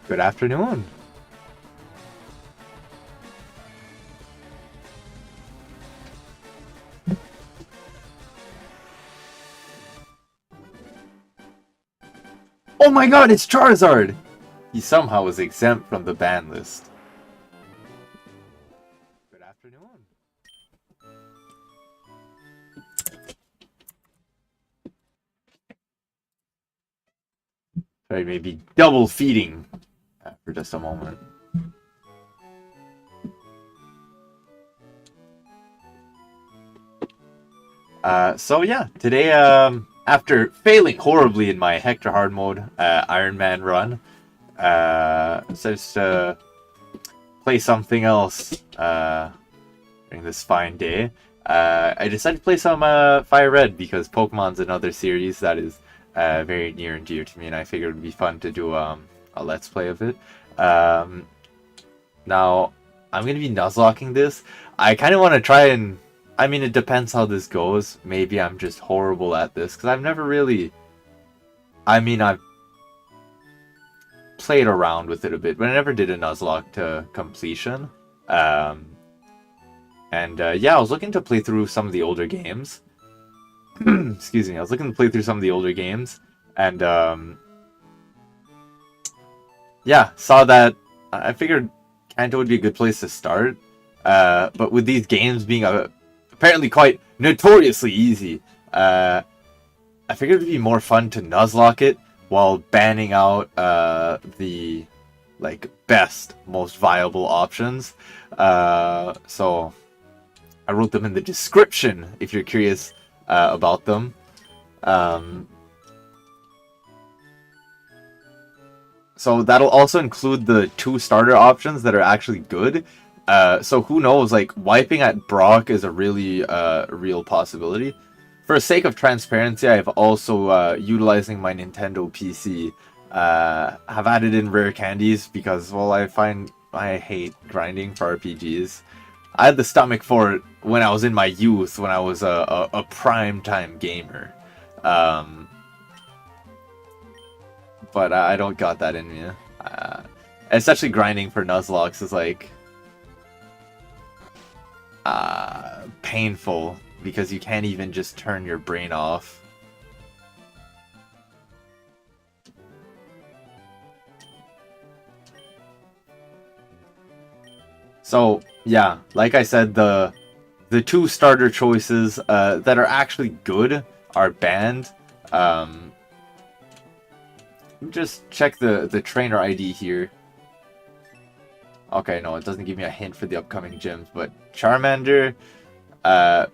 Good afternoon. Oh my god, it's Charizard! He somehow was exempt from the ban list. Good afternoon. Sorry, maybe double feeding for just a moment. So yeah, today, after failing horribly in my Hector hard mode Iron Man run, decided to play something else during this fine day. I decided to play some Firered because Pokemon's another series that is very near and dear to me, and I figured it would be fun to do a Let's Play of it. Now, I'm going to be Nuzlocking this. I kind of want to try and... I mean, it depends how this goes. Maybe I'm just horrible at this, because I've never really... I mean, I've played around with it a bit, but I never did a Nuzlocke to completion. Yeah, I was looking to play through some of the older games. Excuse me, I was looking to play through some of the older games, and yeah, saw that. I figured Kanto would be a good place to start, but with these games being apparently quite notoriously easy, I figured it'd be more fun to Nuzlocke it while banning out the best, most viable options. So I wrote them in the description if you're curious about them. So that'll also include the 2 starter options that are actually good. So who knows, like, wiping at Brock is a really real possibility. For the sake of transparency, I've also, utilizing my Nintendo PC, have added in rare candies because, well, I hate grinding for RPGs. I had the stomach for it when I was in my youth, when I was a prime-time gamer. But I don't got that in me. Especially grinding for Nuzlocks is like painful because you can't even just turn your brain off. So yeah, like I said, the 2 starter choices that are actually good are banned. Just check the trainer ID here. Okay, no, it doesn't give me a hint for the upcoming gyms, but Charmander,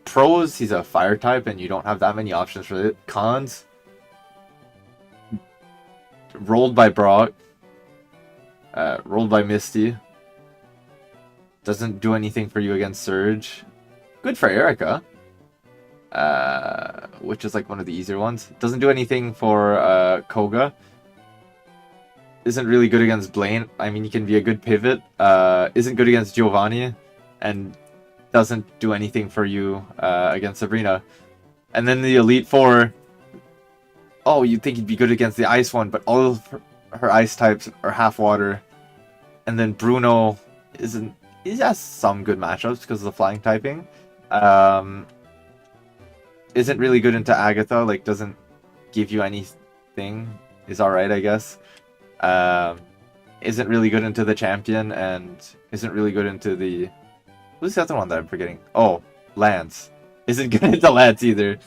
pros, he's a fire type and you don't have that many options for it. Cons, rolled by Brock, rolled by Misty, doesn't do anything for you against Surge. Good for Erica, which is like one of the easier ones. Doesn't do anything for Koga. Isn't really good against Blaine. I mean, he can be a good pivot. Isn't good against Giovanni, and doesn't do anything for you against Sabrina. And then the Elite Four. Oh, you'd think he'd be good against the Ice one, but all of her Ice types are half water. And then Bruno isn't. He has some good matchups because of the flying typing. Isn't really good into Agatha. Like, doesn't give you anything. Is alright, I guess. Isn't really good into the champion, and isn't really good into the... Who's the other one that I'm forgetting? Oh, Lance. Isn't good into Lance either.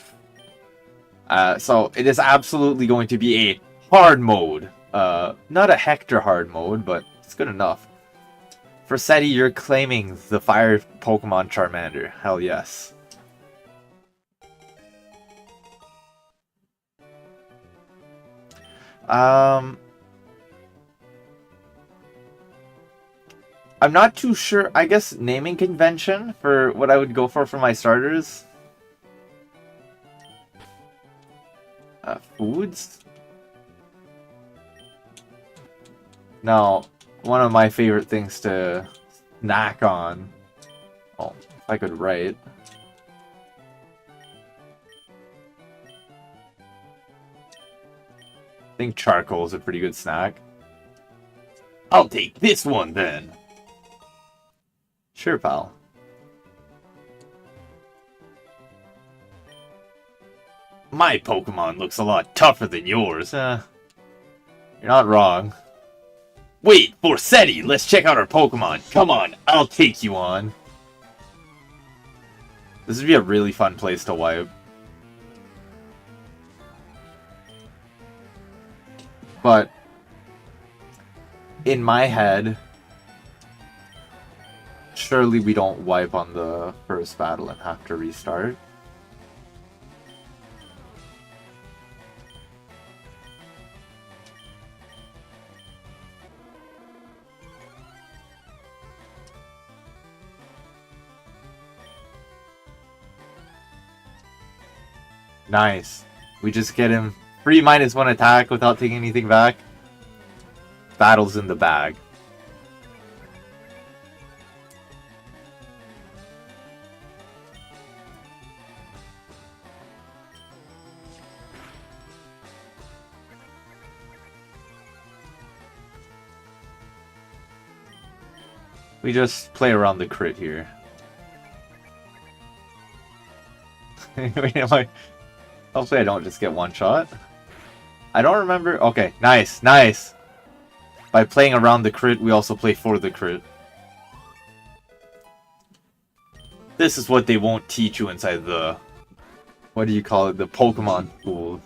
So it is absolutely going to be a hard mode. Not a Hector hard mode, but it's good enough. For Seti, you're claiming the fire Pokemon Charmander. Hell yes. I'm not too sure. I guess naming convention for what I would go for my starters. Foods? Now, one of my favorite things to snack on. Oh, if I could write. I think charcoal is a pretty good snack. I'll take this one then. Sure, pal. My Pokemon looks a lot tougher than yours. You're not wrong. Wait, Borsetti, let's check out our Pokemon. Come on, I'll take you on. This would be a really fun place to wipe. But in my head, surely we don't wipe on the first battle and have to restart. Nice. We just get him free -1 attack without taking anything back. Battle's in the bag. We just play around the crit here. Wait, hopefully I don't just get one shot. I don't remember. Okay, nice, nice. By playing around the crit, we also play for the crit. This is what they won't teach you inside the... What do you call it? The Pokemon school.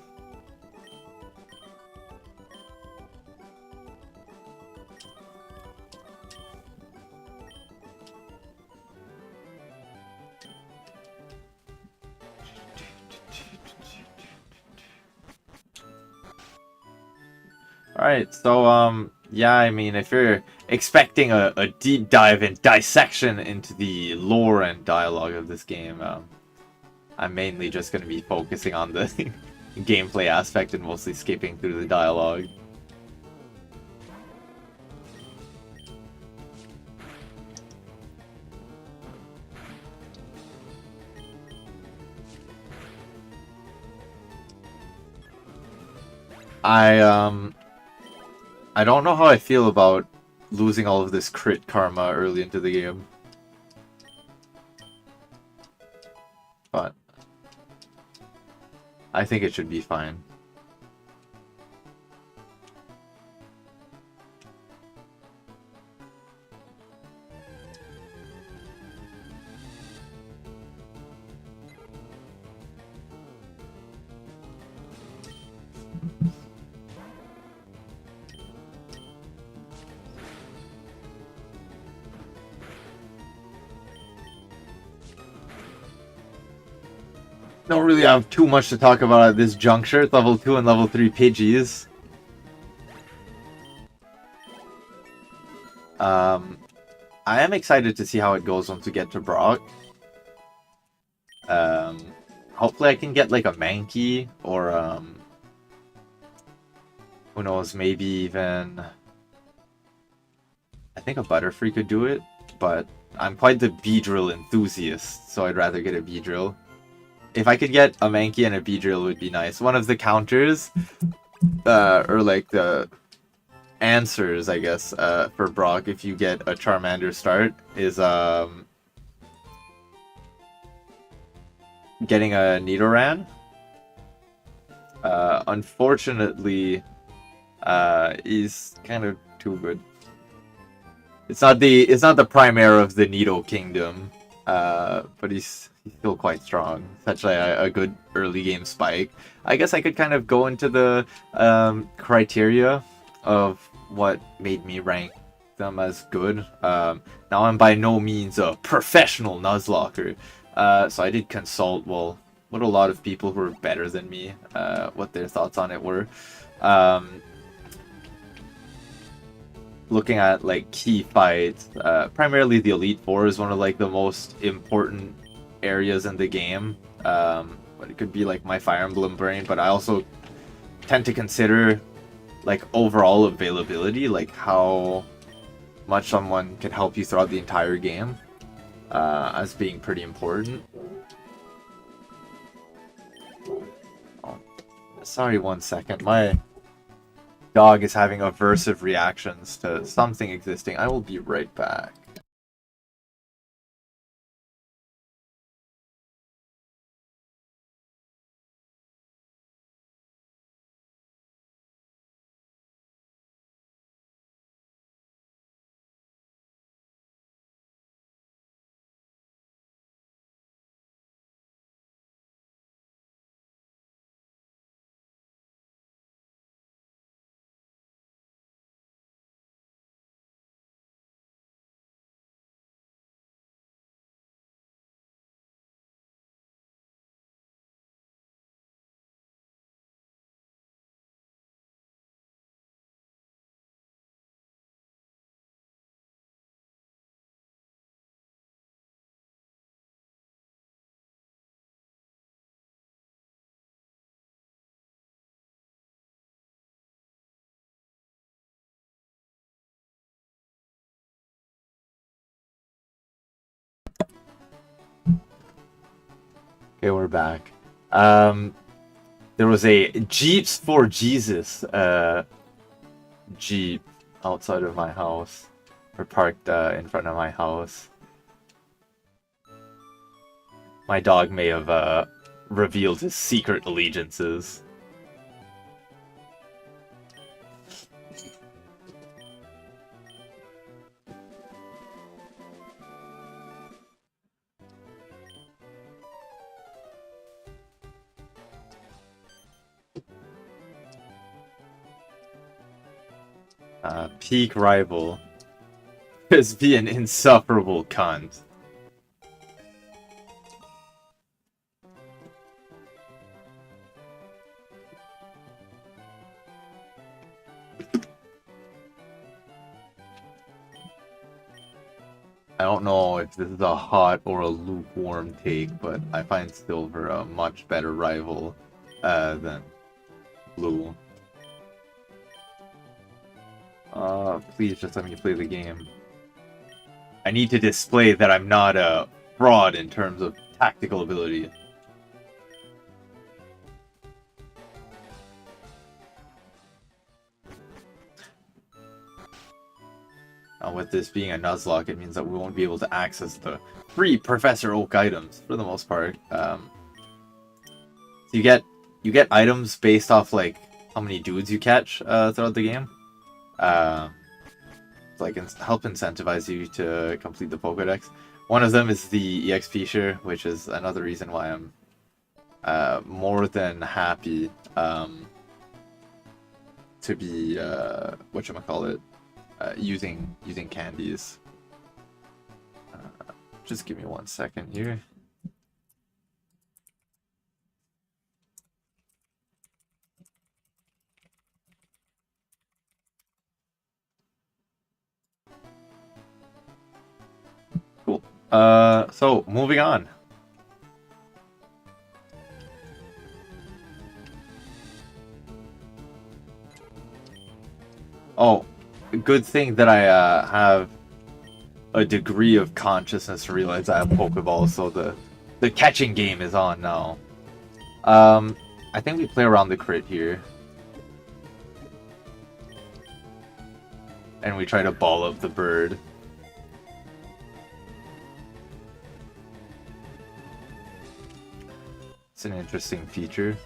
Alright, so, yeah, I mean, if you're expecting a deep dive and dissection into the lore and dialogue of this game, I'm mainly just going to be focusing on the gameplay aspect and mostly skipping through the dialogue. I don't know how I feel about losing all of this crit karma early into the game. But I think it should be fine. Don't really have too much to talk about at this juncture. It's level 2 and level 3 Pidgeys. I am excited to see how it goes once we get to Brock. Hopefully I can get like a Mankey or who knows, maybe even I think a Butterfree could do it, but I'm quite the Beedrill enthusiast, so I'd rather get a Beedrill. If I could get a Mankey and a Beedrill, would be nice. One of the counters, or like the answers, I guess, for Brock, if you get a Charmander start, is getting a Nidoran. Unfortunately, he's kind of too good. It's not the Primaire of the Nido Kingdom, but he's still quite strong. Such a good early game spike. I guess I could kind of go into the criteria of what made me rank them as good. Now I'm by no means a professional Nuzlocker, so I did consult, well, what a lot of people who were better than me, what their thoughts on it were. Looking at like key fights, primarily the Elite Four is one of like the most important areas in the game. But it could be like my Fire Emblem brain, but I also tend to consider like overall availability, like how much someone can help you throughout the entire game, as being pretty important. Oh, sorry, 1 second. My dog is having aversive reactions to something existing. I will be right back. Okay, we're back. There was a Jeeps for Jesus Jeep outside of my house, or parked in front of my house. My dog may have revealed his secret allegiances. Peak rival. Just be an insufferable cunt. I don't know if this is a hot or a lukewarm take, but I find Silver a much better rival than Blue. Please just let me play the game. I need to display that I'm not a fraud in terms of tactical ability. With this being a Nuzlocke, it means that we won't be able to access the free Professor Oak items for the most part. So you get items based off like how many dudes you catch throughout the game. Like help incentivize you to complete the Pokédex. One of them is the EXP share, which is another reason why I'm more than happy to be whatchamacallit, using candies. Just give me 1 second here. Cool. So moving on. Oh, good thing that I have a degree of consciousness to realize I have Pokeballs, so the catching game is on now. I think we play around the crit here. And we try to ball up the bird. It's an interesting feature.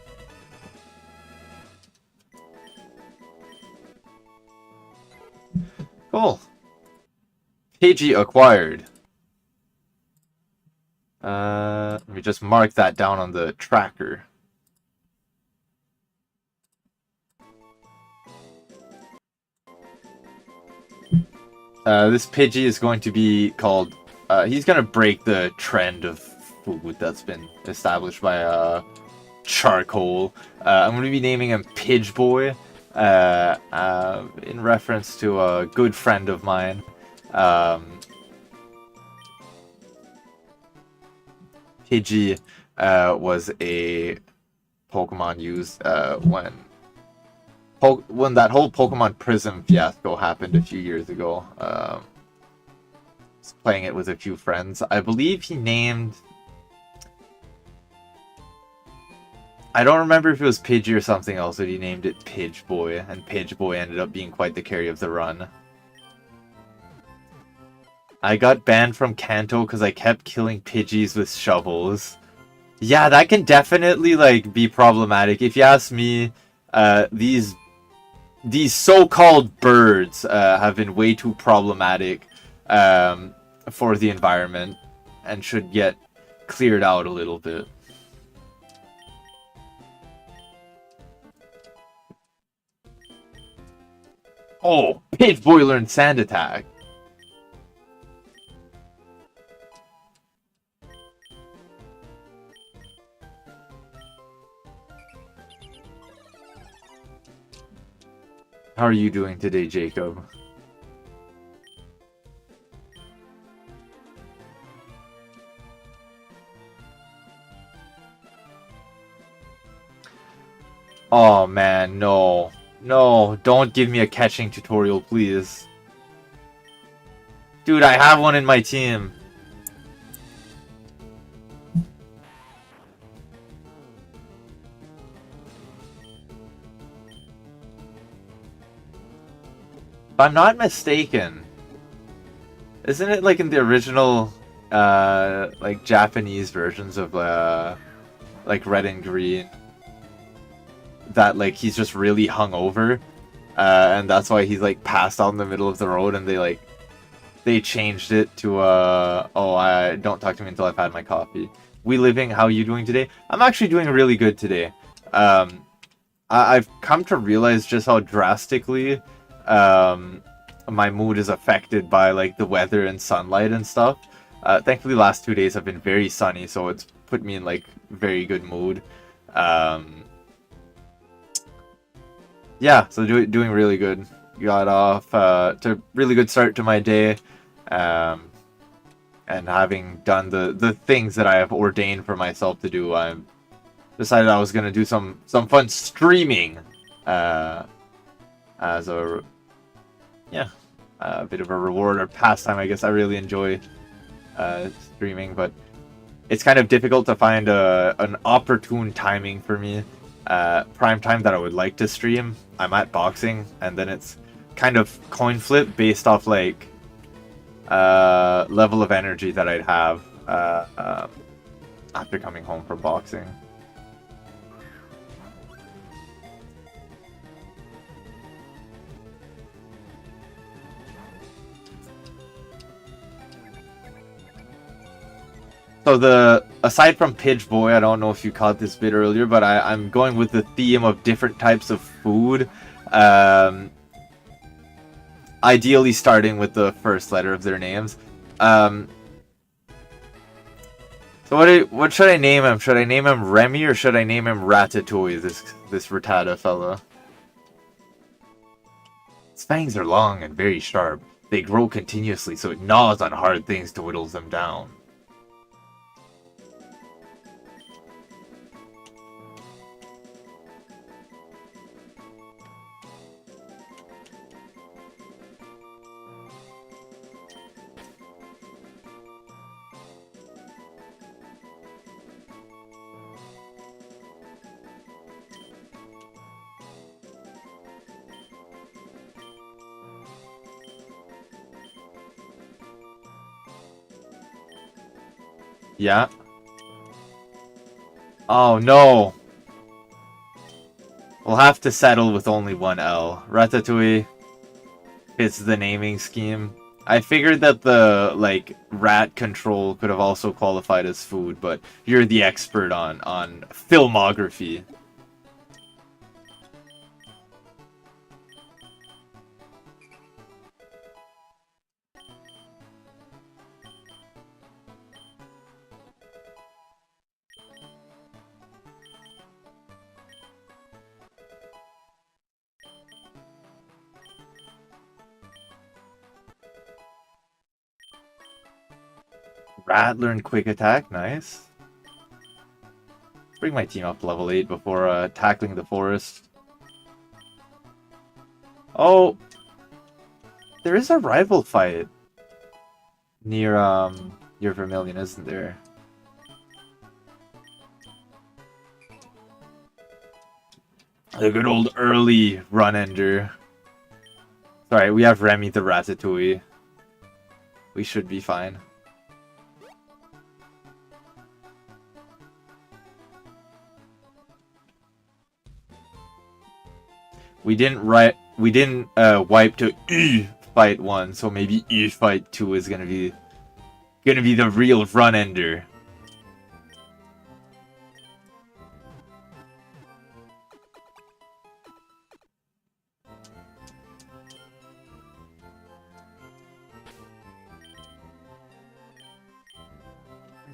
Cool. Pidgey acquired. Let me just mark that down on the tracker. This Pidgey is going to be called... he's going to break the trend of food that's been established by Charcoal. I'm going to be naming him Pidge Boy, in reference to a good friend of mine. Pidgey was a Pokemon used when that whole Pokemon Prism fiasco happened a few years ago. I was playing it with a few friends. I believe he named I don't remember if it was Pidgey or something else, but he named it Pidge Boy, and Pidge Boy ended up being quite the carry of the run. I got banned from Kanto because I kept killing Pidgeys with shovels. Yeah, that can definitely, like, be problematic. If you ask me, these so-called birds have been way too problematic for the environment and should get cleared out a little bit. Oh, Pidge Boy learned Sand Attack. How are you doing today, Jacob? Oh man, no. No, don't give me a catching tutorial, please. Dude, I have one in my team. If I'm not mistaken, isn't it like in the original, like Japanese versions of, like Red and Green, that like he's just really hungover, and that's why he's like passed out in the middle of the road, and they changed it to oh, don't talk to me until I've had my coffee. We Living, how are you doing today? I'm actually doing really good today. I've come to realize just how drastically my mood is affected by like the weather and sunlight and stuff. Thankfully, the last 2 days have been very sunny, so it's put me in like very good mood. Yeah, so doing really good. Got off to a really good start to my day, and having done the things that I have ordained for myself to do, I decided I was gonna do some fun streaming, as a bit of a reward or pastime. I guess I really enjoy streaming, but it's kind of difficult to find an opportune timing for me. Prime time that I would like to stream. I'm at boxing, and then it's kind of coin flip based off like level of energy that I'd have after coming home from boxing. So aside from Pidge Boy, I don't know if you caught this bit earlier, but I'm going with the theme of different types of food. Ideally starting with the first letter of their names. So what should I name him? Should I name him Remy or should I name him Ratatouille, this Rattata fella? Its fangs are long and very sharp. They grow continuously, so it gnaws on hard things to whittle them down. Yeah. Oh no. We'll have to settle with only one L. Ratatouille fits the naming scheme. I figured that the like rat control could have also qualified as food, but you're the expert on filmography. Rat learned Quick Attack, nice. Let's bring my team up to level 8 before tackling the forest. Oh! There is a rival fight near your Vermilion, isn't there? The good old early run ender. Sorry, we have Remy the Ratatouille. We should be fine. We didn't wipe to fight 1, so maybe fight 2 is gonna be the real run ender.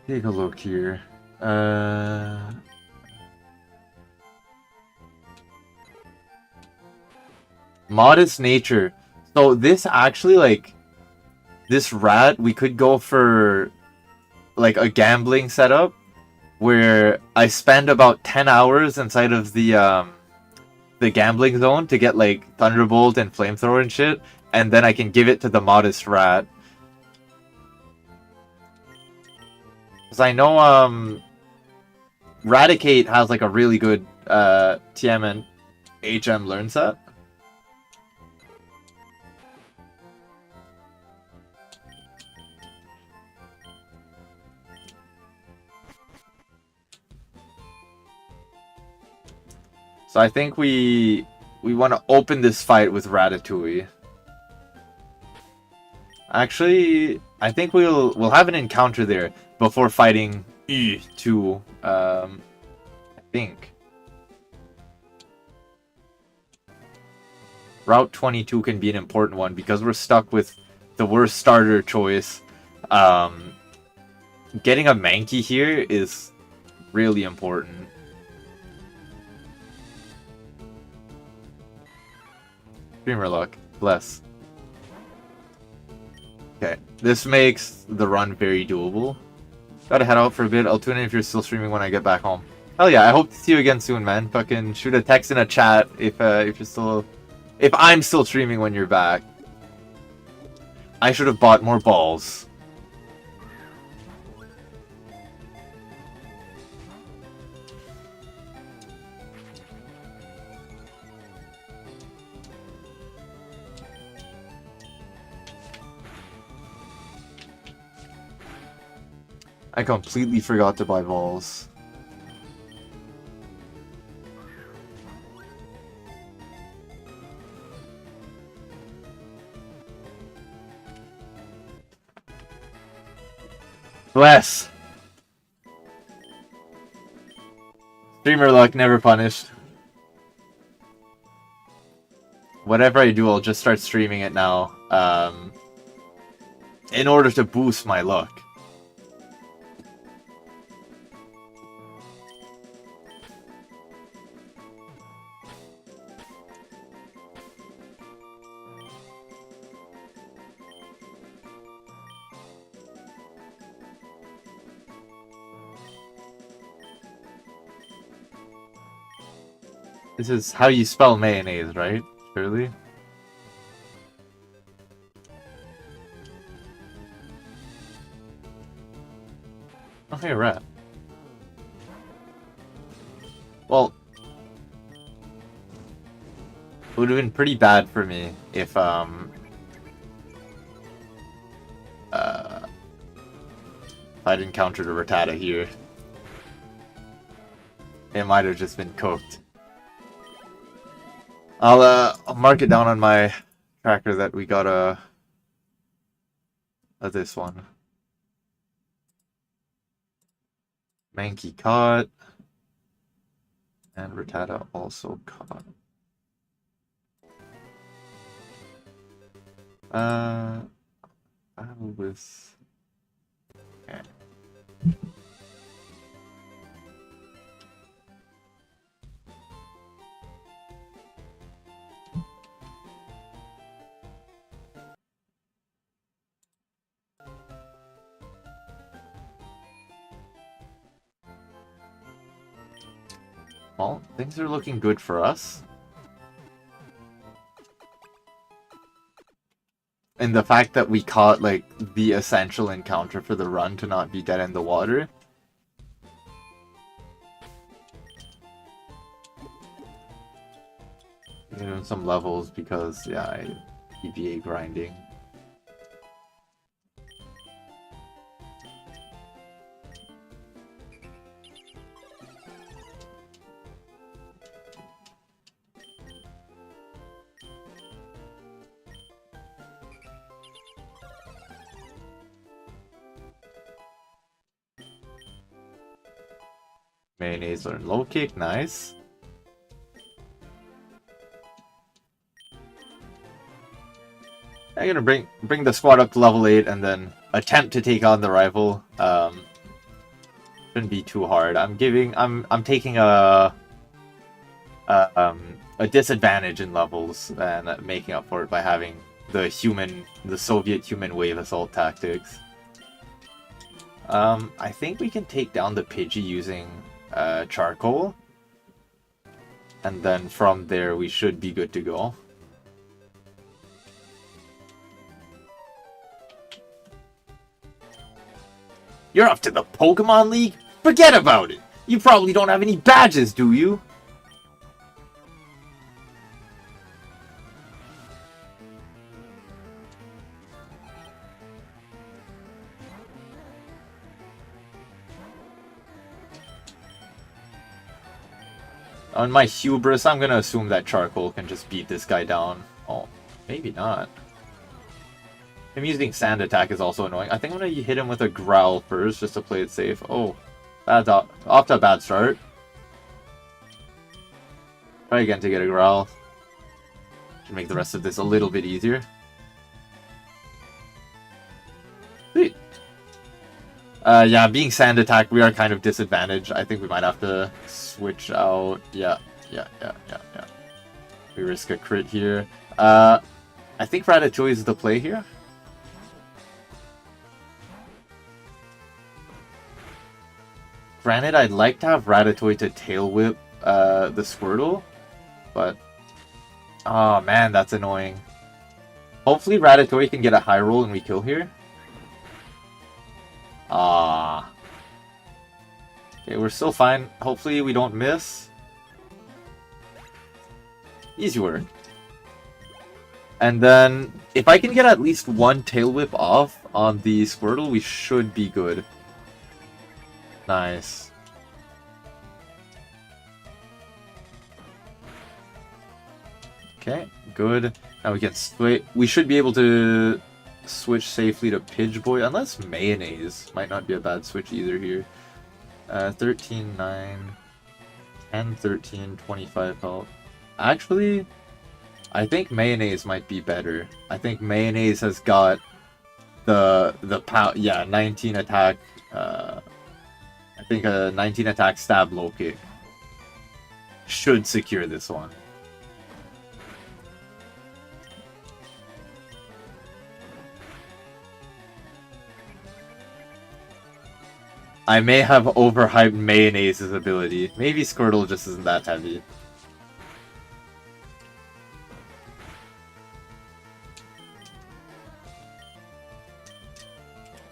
Take a look here. Modest nature. So this actually, like, this rat, we could go for like a gambling setup where I spend about 10 hours inside of the gambling zone to get like Thunderbolt and Flamethrower and shit, and then I can give it to the modest rat. Because I know Raticate has like a really good TM and HM learn set. So I think we want to open this fight with Ratatouille. Actually, I think we'll have an encounter there before fighting to I think. Route 22 can be an important one because we're stuck with the worst starter choice. Getting a Mankey here is really important. Streamer luck. Bless. Okay, this makes the run very doable. Gotta head out for a bit. I'll tune in if you're still streaming when I get back home. Hell yeah, I hope to see you again soon, man. Fucking shoot a text in a chat if you're still... If I'm still streaming when you're back. I should have bought more balls. I completely forgot to buy balls. Bless! Streamer luck, never punished. Whatever I do, I'll just start streaming it now. In order to boost my luck. This is how you spell mayonnaise, right? Surely? Oh, hey, rat. Well, it would have been pretty bad for me if I'd encountered a Rattata here. It might have just been cooked. I'll mark it down on my tracker that we got this one. Mankey caught. And Rattata also caught. Battle with... Okay. Well, things are looking good for us. And the fact that we caught, like, the essential encounter for the run to not be dead in the water. some levels because, yeah, EVA grinding. Mayonnaise learned low kick, nice. I'm gonna bring the squad up to level 8 and then attempt to take on the rival. Shouldn't be too hard. I'm taking a disadvantage in levels and making up for it by having the Soviet human wave assault tactics. I think we can take down the Pidgey using charcoal, and then from there we should be good to go. You're up to the Pokemon League? Forget about it! You probably don't have any badges, do you? On my hubris, I'm gonna assume that charcoal can just beat this guy down. Oh, maybe not. Him using Sand Attack is also annoying. I think I'm gonna hit him with a Growl first, just to play it safe. Oh, that's off to a bad start. Try again to get a Growl. Should make the rest of this a little bit easier. Sweet. Yeah, being Sand Attack, we are kind of disadvantaged. I think we might have to switch out. Yeah. We risk a crit here. I think Ratatouille is the play here. Granted, I'd like to have Ratatouille to Tail Whip the Squirtle, but... oh man, that's annoying. Hopefully Ratatouille can get a high roll and we kill here. Ah. Okay, we're still fine. Hopefully we don't miss. Easy work. And then, if I can get at least one Tail Whip off on the Squirtle, we should be good. Nice. Okay, good. Now we can switch. We should be able to switch safely to Pidgeboy, unless Mayonnaise might not be a bad switch either here. 13, 9, 10, 13, 25 health. Actually, I think Mayonnaise might be better. I think Mayonnaise has got the power. Yeah, 19 attack. I think a 19 attack stab low kick should secure this one. I may have overhyped Mayonnaise's ability. Maybe Squirtle just isn't that heavy.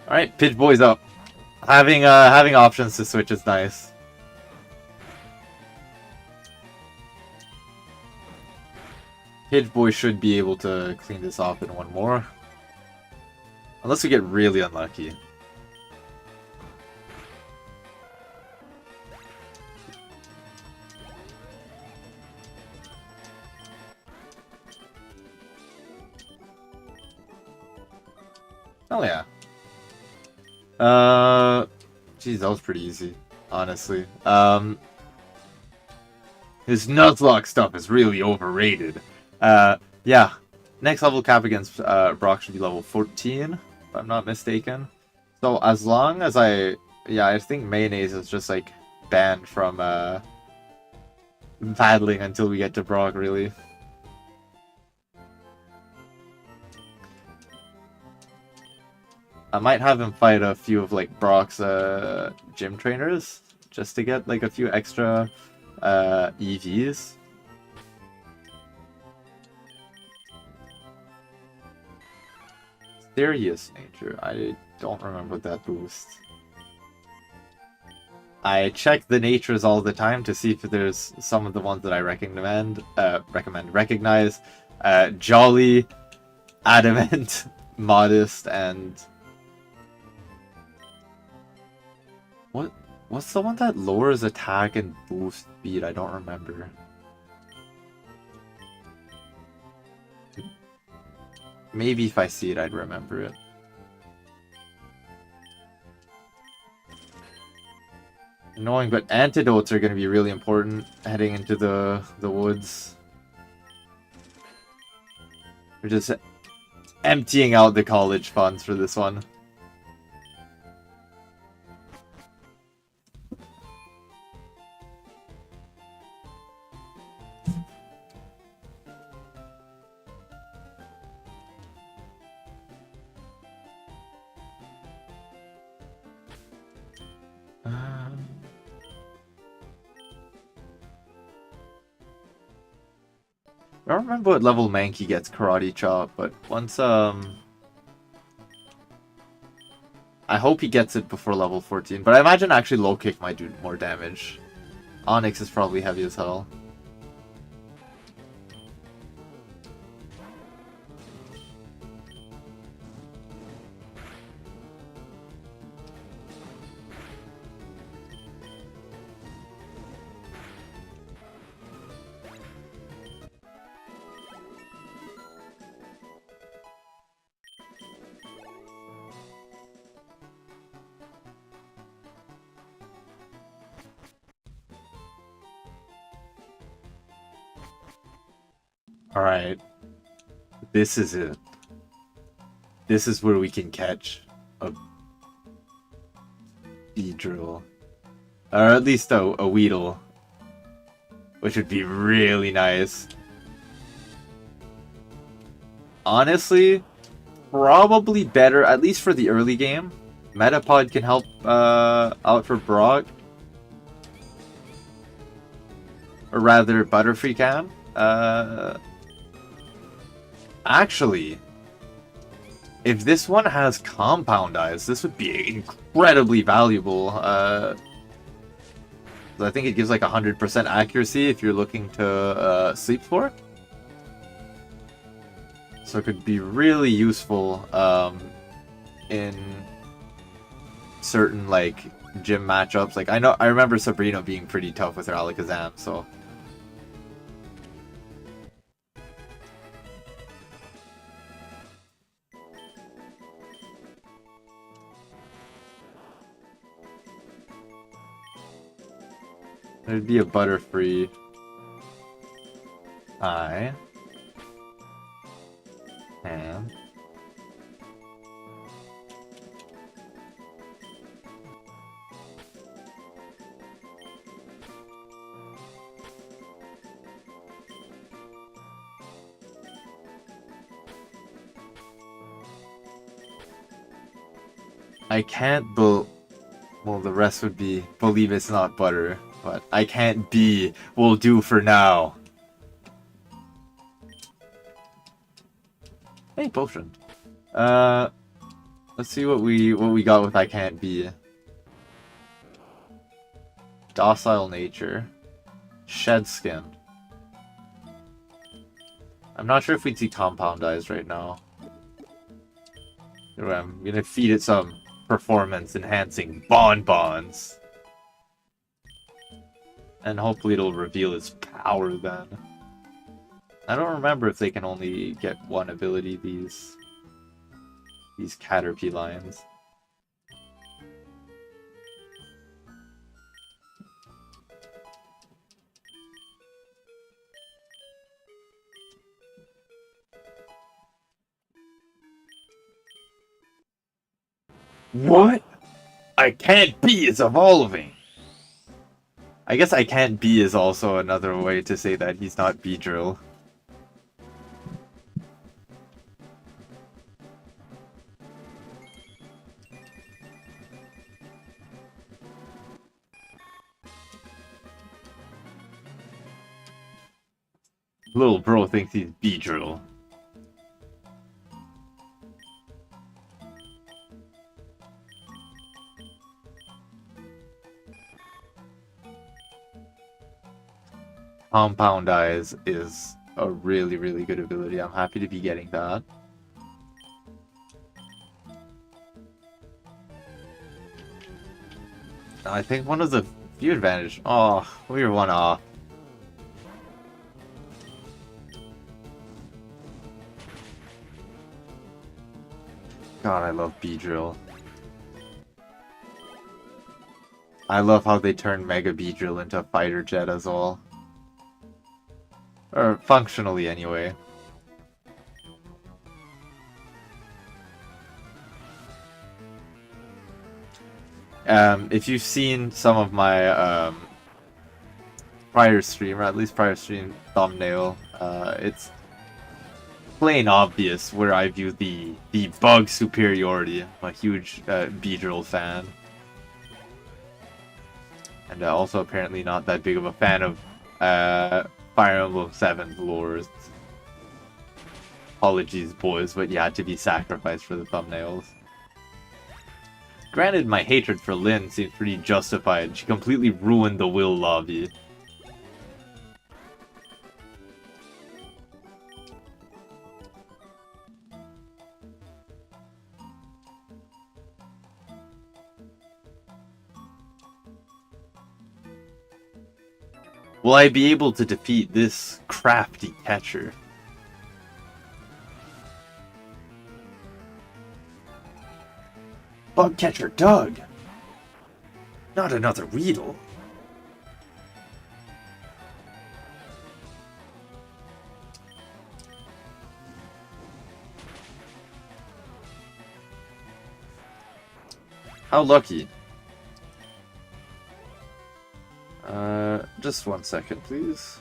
Alright, Pidgeboy's up. Having options to switch is nice. Pidgeboy should be able to clean this off in one more. Unless we get really unlucky. Oh yeah. Geez, that was pretty easy, honestly. His Nuzlocke stuff is really overrated. Yeah. Next level cap against Brock should be level 14, if I'm not mistaken. So as long as I think Mayonnaise is just like banned from battling until we get to Brock, really. I might have him fight a few of like Brock's gym trainers just to get like a few extra EVs. Serious nature. I don't remember that boost. I check the natures all the time to see if there's some of the ones that I recognize. Jolly, Adamant, Modest, and... What's the one that lowers attack and boosts speed? I don't remember. Maybe if I see it, I'd remember it. Annoying, but antidotes are going to be really important heading into the woods. We're just emptying out the college funds for this one. I don't remember what level Mankey gets Karate Chop, but once, I hope he gets it before level 14, but I imagine actually Low Kick might do more damage. Onyx is probably heavy as hell. Alright. This is it. This is where we can catch a Beedrill. Or at least a Weedle. Which would be really nice. Honestly, probably better, at least for the early game. Metapod can help out for Brock. Or rather, Butterfree can. Actually, if this one has Compound Eyes, this would be incredibly valuable. I think it gives like 100% accuracy if you're looking to Sleep Spore. So it could be really useful in certain like gym matchups. Like I remember Sabrina being pretty tough with her Alakazam, so. There'd be a Butterfree. I am I can't well, the rest would be believe it's not butter. But I can't be will do for now. Hey, potion. Let's see what we got with I can't be. Docile nature. Shed skin. I'm not sure if we'd see Compound Eyes right now. I'm gonna feed it some performance enhancing bonbons. And hopefully it'll reveal its power then. I don't remember if they can only get one ability, these Caterpie lines. What? I can't be is evolving! I guess I can't be is also another way to say that he's not Beedrill. Little bro thinks he's Beedrill. Compound Eyes is a really, really good ability. I'm happy to be getting that. I think one of the few advantage. Oh, we were one off. God, I love Beedrill. I love how they turn Mega Beedrill into Fighter Jet as well. Or functionally, anyway. If you've seen some of my prior stream, or at least prior stream thumbnail, it's plain obvious where I view the bug superiority. I'm a huge Beedrill fan. And also apparently not that big of a fan of Fire Emblem 7 lores. Apologies, boys, but you had to be sacrificed for the thumbnails. Granted, my hatred for Lyn seems pretty justified. She completely ruined the Will lobby. Will I be able to defeat this crafty catcher? Bug catcher Doug! Not another Weedle. How lucky. Just 1 second, please.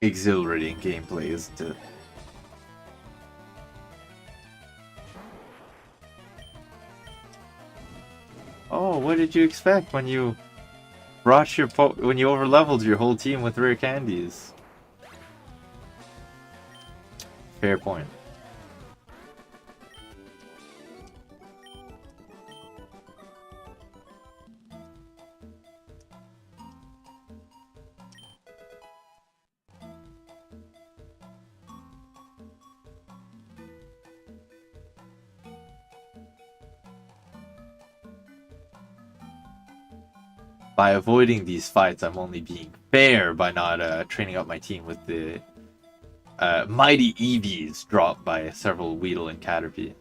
Exhilarating gameplay, isn't it? Oh, what did you expect when you brought your when you overleveled your whole team with rare candies? Fair point. By avoiding these fights, I'm only being fair by not training up my team with the mighty EVs dropped by several Weedle and Caterpie.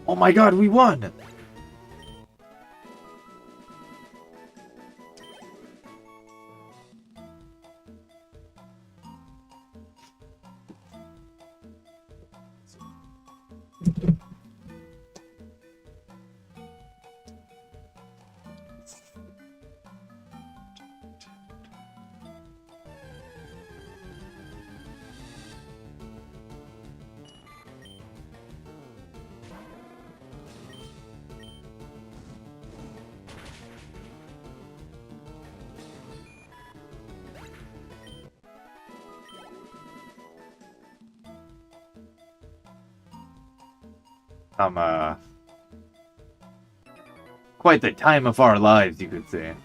Oh my god, we won! Quite the time of our lives, you could say.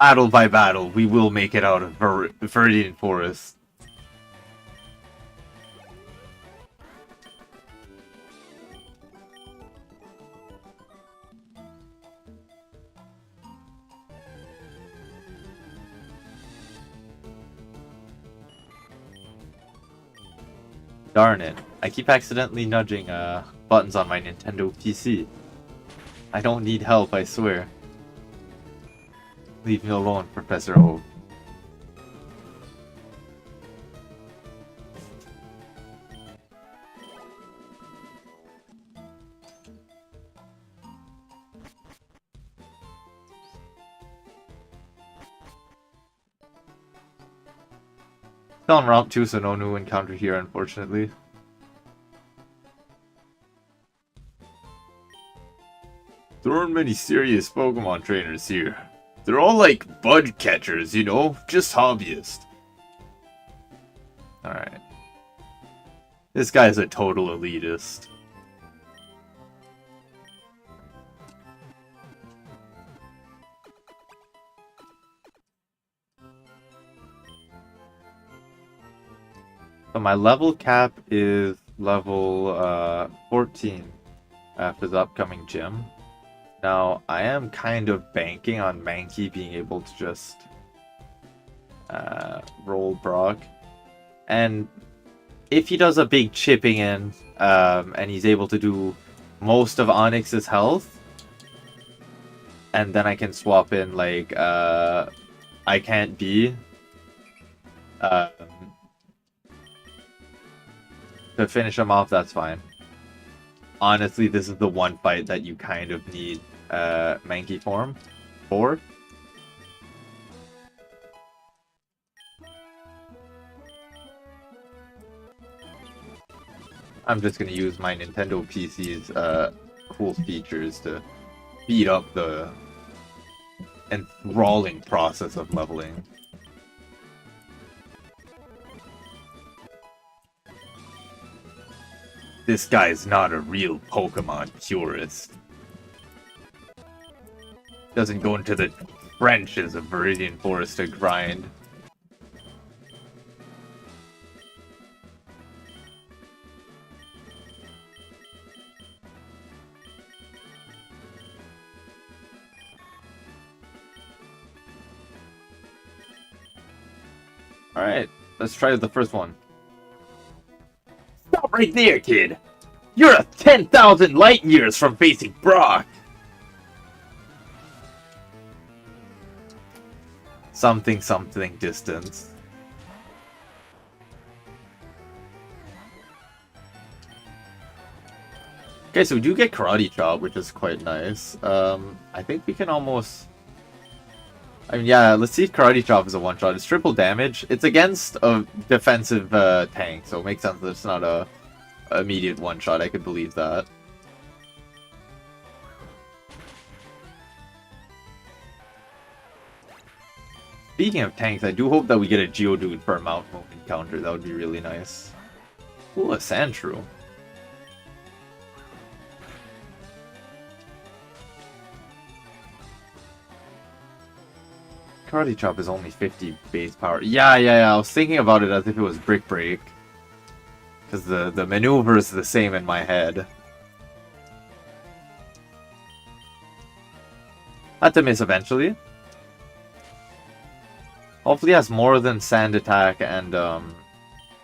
Battle by battle, we will make it out of Viridian Forest. Darn it. I keep accidentally nudging buttons on my Nintendo PC. I don't need help, I swear. Leave me alone, Professor Oak. Still on Route 2, so no new encounter here, unfortunately. There aren't many serious Pokemon trainers here. They're all like bud catchers, you know? Just hobbyists. Alright. This guy's a total elitist. So my level cap is level 14 after the upcoming gym. Now, I am kind of banking on Mankey being able to just roll Brock. And if he does a big chipping in, and he's able to do most of Onyx's health, and then I can swap in, like, I Can't Be, to finish him off, that's fine. Honestly, this is the one fight that you kind of need Mankey form for. I'm just gonna use my Nintendo PC's cool features to speed up the enthralling process of leveling. This guy's not a real Pokemon purist. Doesn't go into the trenches of Viridian Forest to grind. Alright, let's try the first one. Stop right there, kid! You're a 10,000 light years from facing Brock! Something distance. Okay, so we do get Karate Chop, which is quite nice. I think we can almost... I mean, yeah, let's see if Karate Chop is a one-shot. It's triple damage. It's against a defensive tank, so it makes sense that it's not a immediate one-shot. I could believe that. Speaking of tanks, I do hope that we get a Geodude for a Mount Moon encounter. That would be really nice. Ooh, a Sandshrew. Karate Chop is only 50 base power. Yeah. I was thinking about it as if it was Brick Break. Because the maneuver is the same in my head. Had to miss eventually. Hopefully has more than Sand Attack and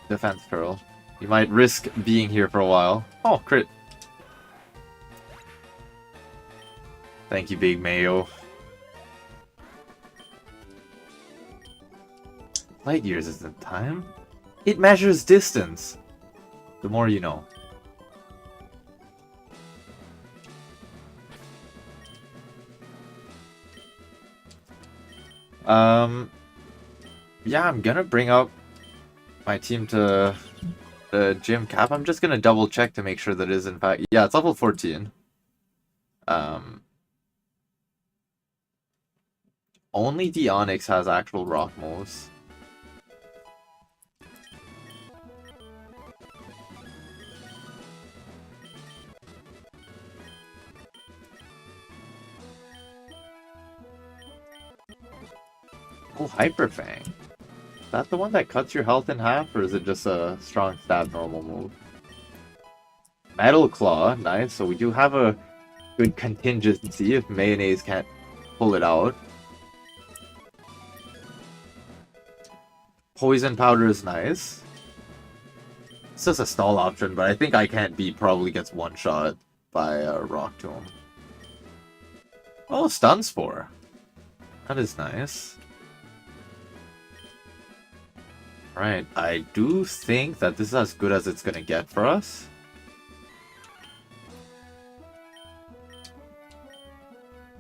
Defense Curl. You might risk being here for a while. Oh, crit. Thank you, Big Mayo. Light years isn't time. It measures distance. The more you know. Yeah, I'm gonna bring up my team to gym cap. I'm just gonna double check to make sure that it is in fact. Yeah, it's level 14. Only the Onyx has actual rock moves. Oh, Hyper Fang. Is that the one that cuts your health in half, or is it just a strong stab normal move? Metal Claw, nice. So we do have a good contingency if Mayonnaise can't pull it out. Poison Powder is nice. It's just a stall option, but I think I Can't Beat probably gets one shot by Rock Tomb. Oh, Stun Spore. That is nice. Right, I do think that this is as good as it's gonna get for us.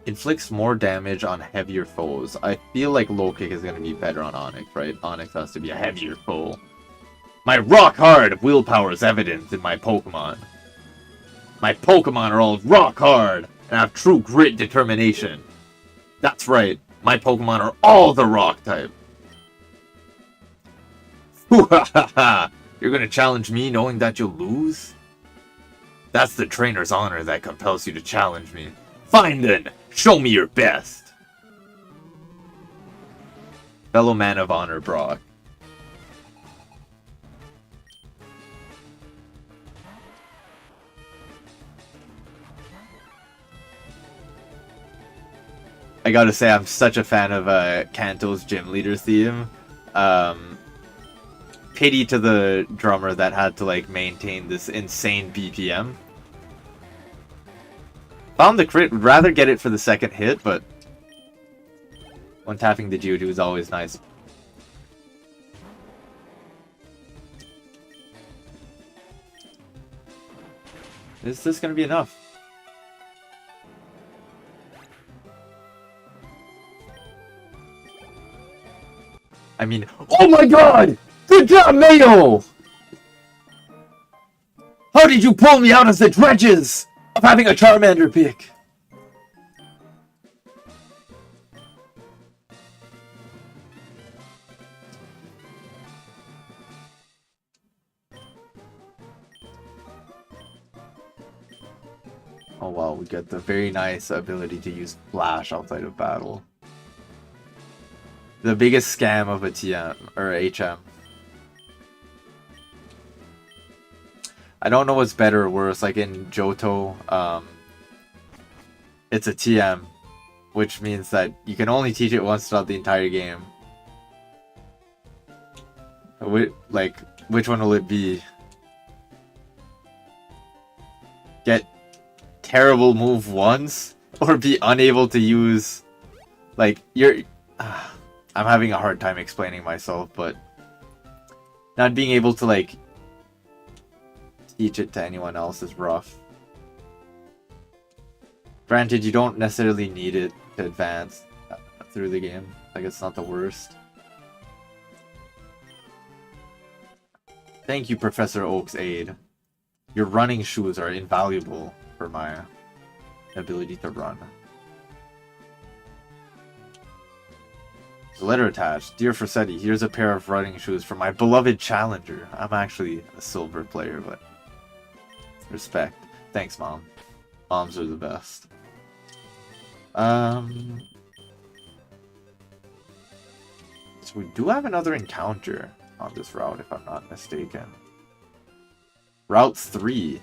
Inflicts more damage on heavier foes. I feel like Low Kick is gonna be better on Onyx, right? Onyx has to be a heavier foe. My rock-hard willpower is evident in my Pokemon. My Pokemon are all rock-hard and have true grit and determination. That's right, my Pokemon are all the rock type. You're gonna challenge me knowing that you'll lose? That's the trainer's honor that compels you to challenge me. Fine then, show me your best. Fellow man of honor, Brock. I gotta say, I'm such a fan of Kanto's gym leader theme. Pity to the drummer that had to like maintain this insane BPM. Found the crit, would rather get it for the second hit, but when tapping the Geodude is always nice. Is this gonna be enough? I mean, oh my god! Good job, Mayo! How did you pull me out of the dredges of having a Charmander pick? Oh wow, we get the very nice ability to use Flash outside of battle. The biggest scam of a TM, or HM. I don't know what's better or worse, like in Johto, it's a TM, which means that you can only teach it once throughout the entire game. Like, which one will it be? Get terrible move once, or be unable to use, like, I'm having a hard time explaining myself, but not being able to, like, teach it to anyone else is rough. Granted, you don't necessarily need it to advance through the game. Like, it's not the worst. Thank you, Professor Oak's aid. Your running shoes are invaluable for my ability to run. Letter attached. Dear Frasetti, here's a pair of running shoes for my beloved challenger. I'm actually a silver player, but respect. Thanks, Mom. Moms are the best. So we do have another encounter on this route, if I'm not mistaken. Route 3.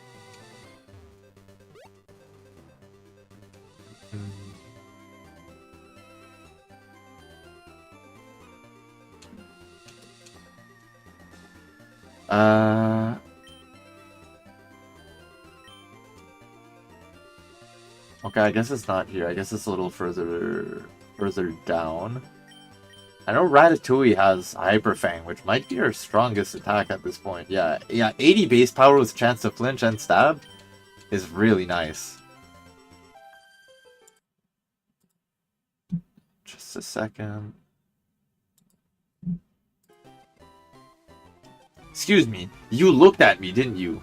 Okay, I guess it's not here. I guess it's a little further down. I know Ratatouille has Hyper Fang, which might be our strongest attack at this point. Yeah, 80 base power with chance to flinch and stab is really nice. Just a second. Excuse me, you looked at me, didn't you?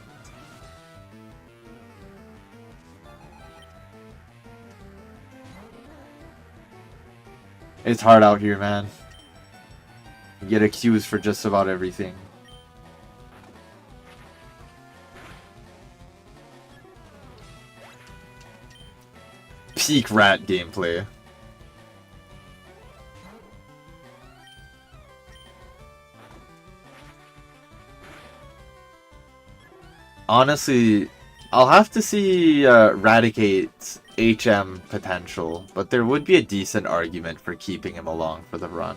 It's hard out here, man. You get accused for just about everything. Peak rat gameplay. Honestly, I'll have to see Raticate's HM potential, but there would be a decent argument for keeping him along for the run.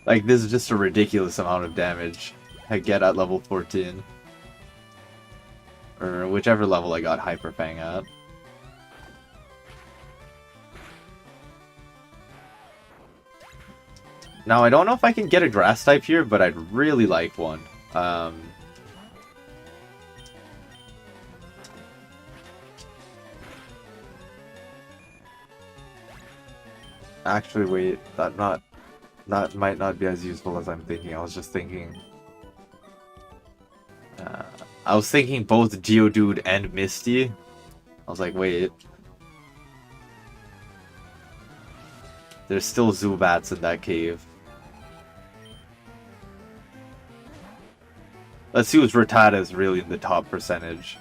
Like, this is just a ridiculous amount of damage I get at level 14. Or whichever level I got Hyper Fang at. Now, I don't know if I can get a grass type here, but I'd really like one. Actually, wait, that might not be as useful as I'm thinking. I was just thinking... I was thinking both Geodude and Misty. I was like, wait. There's still Zubats in that cave. Let's see who's Rattata is really in the top percentage.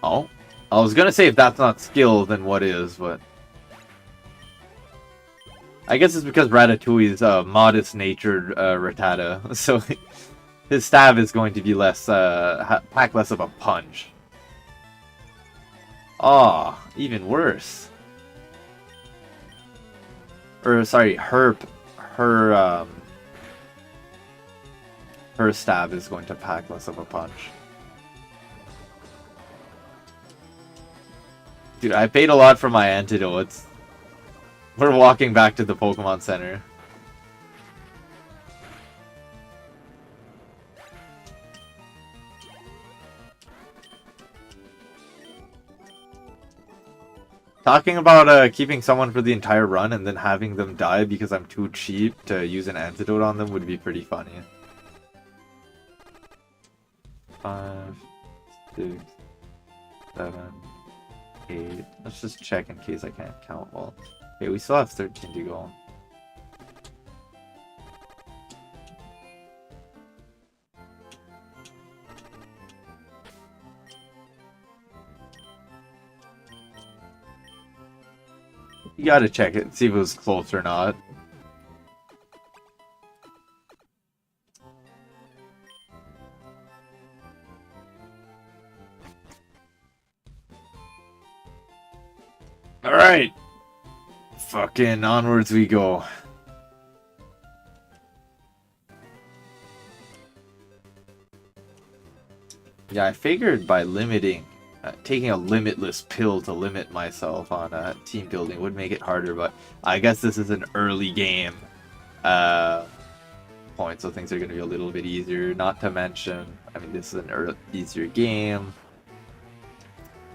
Oh, I was gonna say if that's not skill, then what is, but... I guess it's because Ratatouille is a modest-natured Rattata, so his stab is going to be less, pack less of a punch. Oh, even worse. Or, sorry, her stab is going to pack less of a punch. Dude, I paid a lot for my antidotes. We're walking back to the Pokemon Center. Talking about keeping someone for the entire run and then having them die because I'm too cheap to use an antidote on them would be pretty funny. 5, 6, 7, 8. Let's just check in case I can't count well. Okay, we still have 13 to go. You gotta check it, see if it was close or not. Alright! Fucking onwards we go. Yeah, I figured by limiting, taking a limitless pill to limit myself on team building would make it harder, but I guess this is an early game point, so things are going to be a little bit easier. Not to mention, I mean, this is an easier game.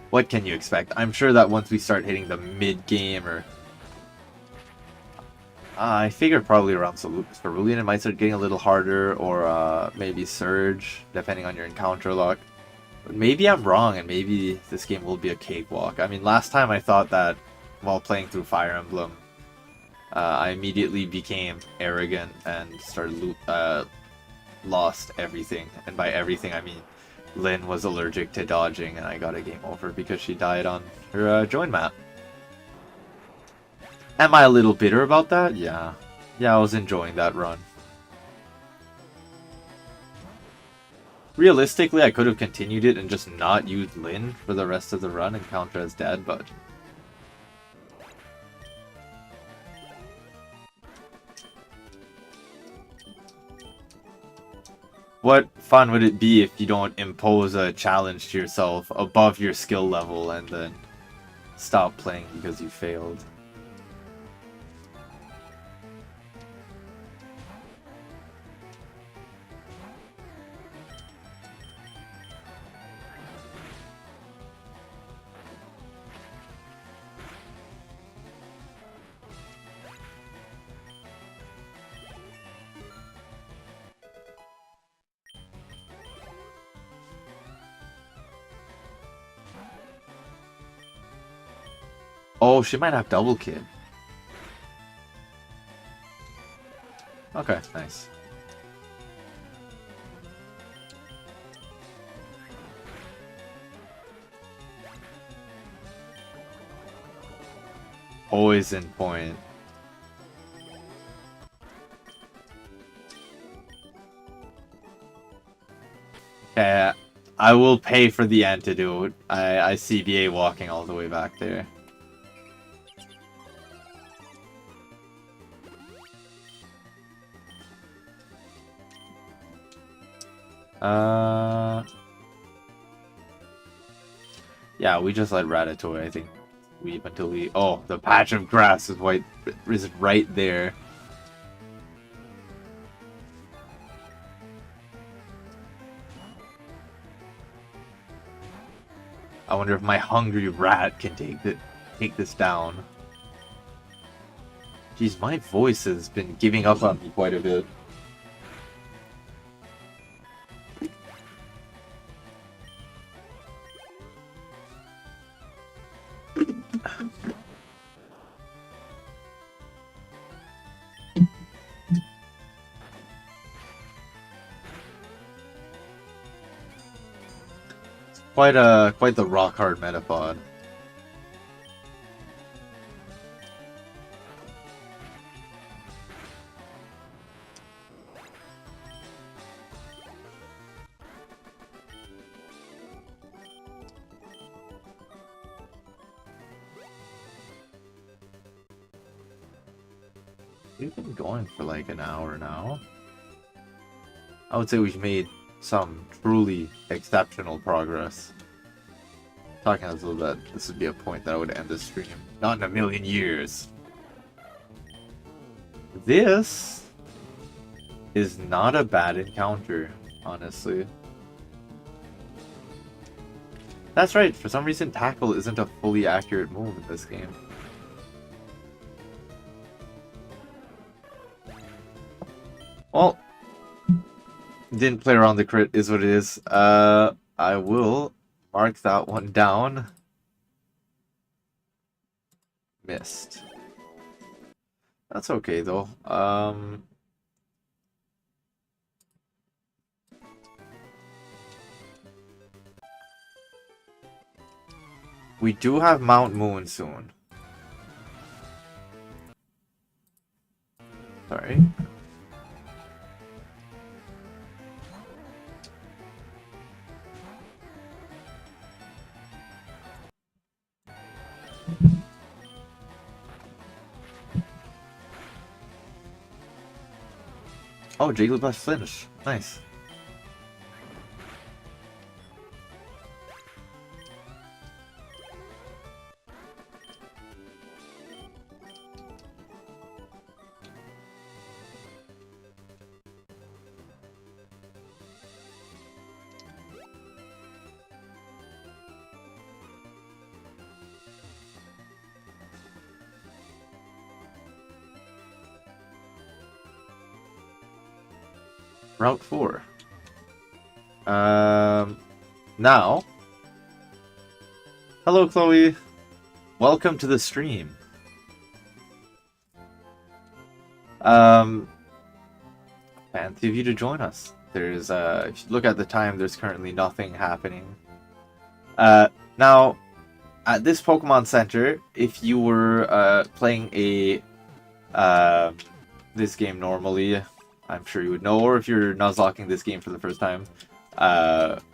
What can you expect? I'm sure that once we start hitting the mid-game or... I figured probably around Cerulean it might start getting a little harder, or maybe Surge, depending on your encounter luck. But maybe I'm wrong, and maybe this game will be a cakewalk. I mean, last time I thought that while playing through Fire Emblem, I immediately became arrogant and started lost everything. And by everything, I mean Lynn was allergic to dodging, and I got a game over because she died on her join map. Am I a little bitter about that? Yeah. Yeah, I was enjoying that run. Realistically, I could have continued it and just not used Lynn for the rest of the run and counter as dead, but... what fun would it be if you don't impose a challenge to yourself above your skill level and then stop playing because you failed? Oh, she might have double kick. Okay, nice. Poison point. Yeah, I will pay for the antidote. I see BA walking all the way back there. Yeah, we just let Ratatouille, I think. Weep until we... Oh, the patch of grass is right there. I wonder if my hungry rat can take this down. Jeez, my voice has been giving up on me quite a bit. Quite the rock hard metapod. We've been going for like an hour now. I would say we've made some truly exceptional progress. Talking as though that this would be a point that I would end the stream. Not in a million years. This is not a bad encounter, honestly. That's right, for some reason Tackle isn't a fully accurate move in this game. Well, didn't play around the crit is what it is. I will mark that one down. Missed. That's okay though. We do have Mount Moon soon. Sorry. Oh, Jigglypuff flinch. Nice. Route 4. Now. Hello, Chloe. Welcome to the stream. Fancy of you to join us. There's, if you look at the time, there's currently nothing happening. Now, at this Pokemon Center, if you were, playing this game normally, I'm sure you would know, or if you're Nuzlocking this game for the first time,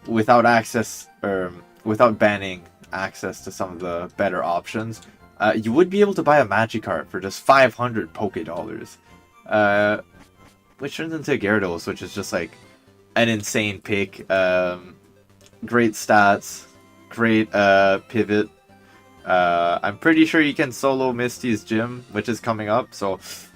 without access, or without banning access to some of the better options, you would be able to buy a Magikarp for just 500 Poké Dollars, which turns into Gyarados, which is just like an insane pick. Great stats, great pivot. I'm pretty sure you can solo Misty's gym, which is coming up, so it's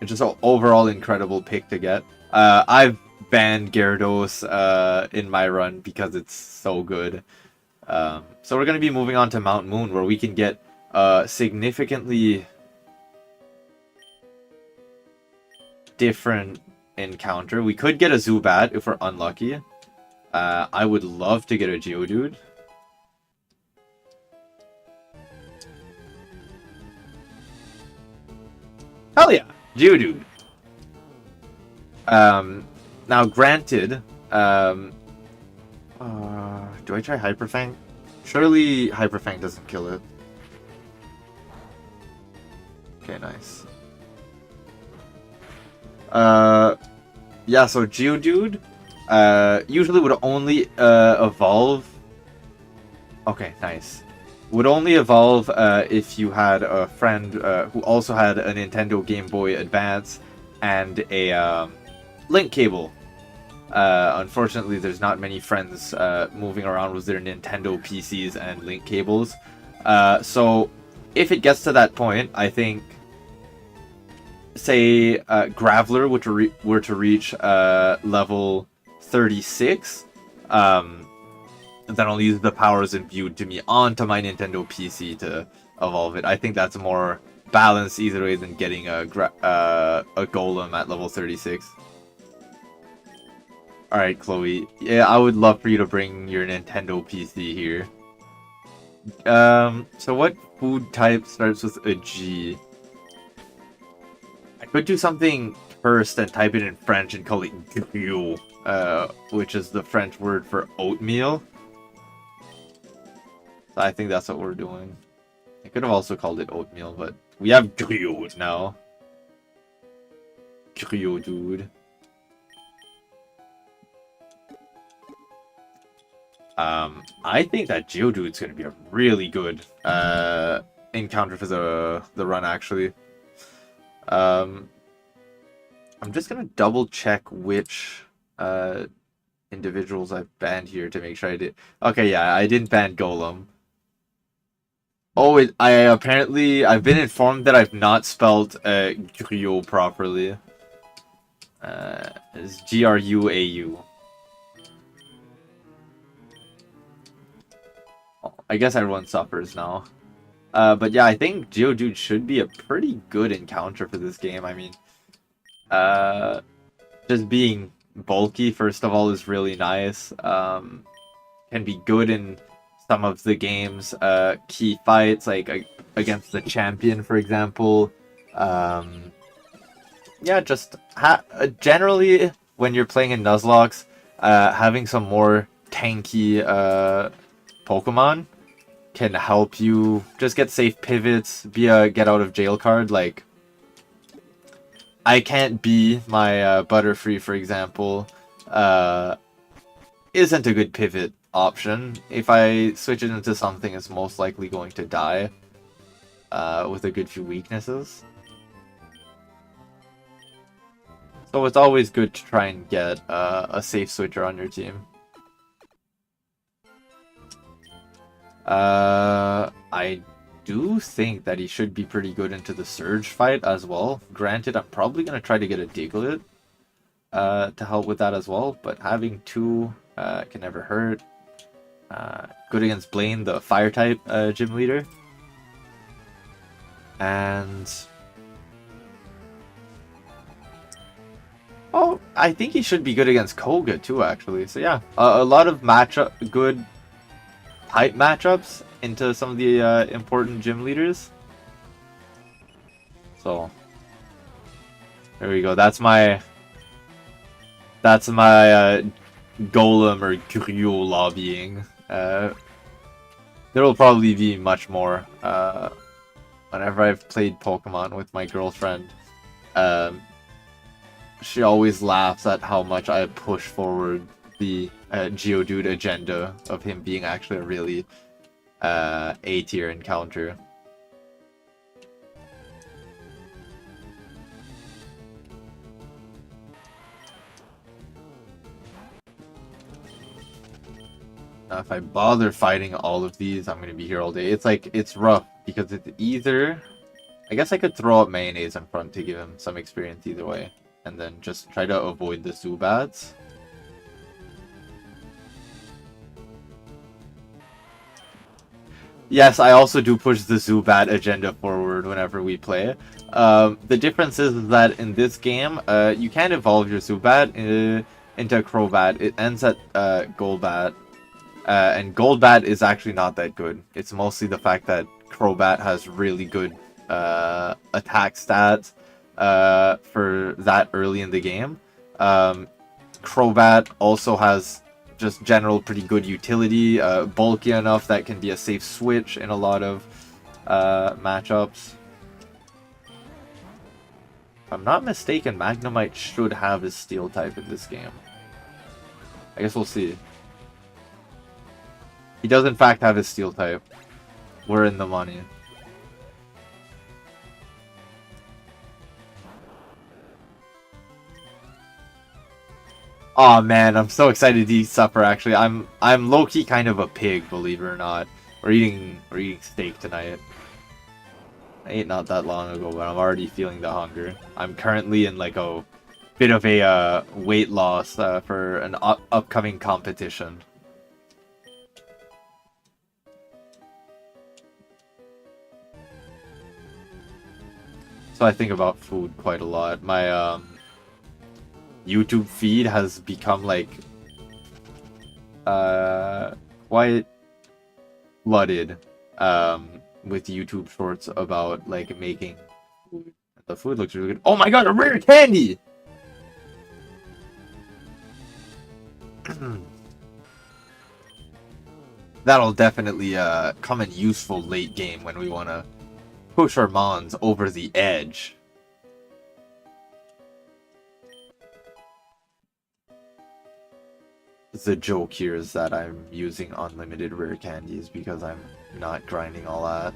just an overall incredible pick to get. I've banned Gyarados in my run because it's so good. So we're going to be moving on to Mount Moon, where we can get significantly different encounter. We could get a Zubat if we're unlucky. I would love to get a Geodude. Hell yeah, Geodude. Now granted, do I try Hyper Fang? Surely Hyper Fang doesn't kill it. Okay, nice. Yeah, so Geodude usually would only evolve. Okay, nice. Would only evolve if you had a friend who also had a Nintendo Game Boy Advance and a link cable. Unfortunately, there's not many friends moving around with their Nintendo PCs and link cables. So if it gets to that point, I think, say Graveler were to reach level 36, then I'll use the powers imbued to me onto my Nintendo PC to evolve it. I think that's more balanced either way than getting a Golem at level 36. Alright, Chloe. Yeah, I would love for you to bring your Nintendo PC here. So what food type starts with a G? I could do something first and type it in French and call it griot, which is the French word for oatmeal. So I think that's what we're doing. I could have also called it oatmeal, but we have griot now. Griot, dude. I think that Geodude's going to be a really good encounter for the run, actually. I'm just going to double check which individuals I've banned here to make sure I did. Okay, yeah, I didn't ban Golem. Oh, I've been informed that I've not spelled Griot properly. It's Gruau. I guess everyone suffers now. But yeah, I think Geodude should be a pretty good encounter for this game. I mean, just being bulky, first of all, is really nice. Can be good in some of the game's key fights, like against the champion, for example. Yeah, just generally, when you're playing in Nuzlocke, having some more tanky Pokemon can help you just get safe pivots, be a get out of jail card. Like, I can't be my Butterfree, for example, isn't a good pivot option. If I switch it into something, it's most likely going to die with a good few weaknesses. So it's always good to try and get a safe switcher on your team. I do think that he should be pretty good into the Surge fight as well. Granted, I'm probably going to try to get a Diglett to help with that as well, but having two can never hurt. Good against Blaine, the Fire-type gym leader. And... oh, I think he should be good against Koga too, actually. So yeah, a lot of good type matchups into some of the important gym leaders. So there we go. That's my Golem or Griot lobbying. There will probably be much more whenever I've played Pokemon with my girlfriend. She always laughs at how much I push forward the Geodude agenda of him being actually a really A-tier encounter. If I bother fighting all of these, I'm gonna be here all day. It's like, it's rough, because it's either... I guess I could throw up Mayonnaise in front to give him some experience either way. And then just try to avoid the Zubats. Yes, I also do push the Zubat agenda forward whenever we play. The difference is that in this game, you can't evolve your Zubat into Crobat. It ends at Golbat. And Golbat is actually not that good. It's mostly the fact that Crobat has really good attack stats for that early in the game. Crobat also has just general pretty good utility, bulky enough that can be a safe switch in a lot of matchups. If I'm not mistaken, Magnemite should have his Steel type in this game. I guess we'll see. He does in fact have his Steel type. We're in the money. Oh man, I'm so excited to eat supper actually. I'm low-key kind of a pig, believe it or not. We're eating steak tonight. I ate not that long ago, but I'm already feeling the hunger. I'm currently in like a bit of a weight loss for an upcoming competition. So I think about food quite a lot. My YouTube feed has become like quite flooded with YouTube shorts about like making food. The food looks really good. Oh my god, a rare candy! That'll definitely come in useful late game when we want to push our mons over the edge. The joke here is that I'm using unlimited rare candies because I'm not grinding all that.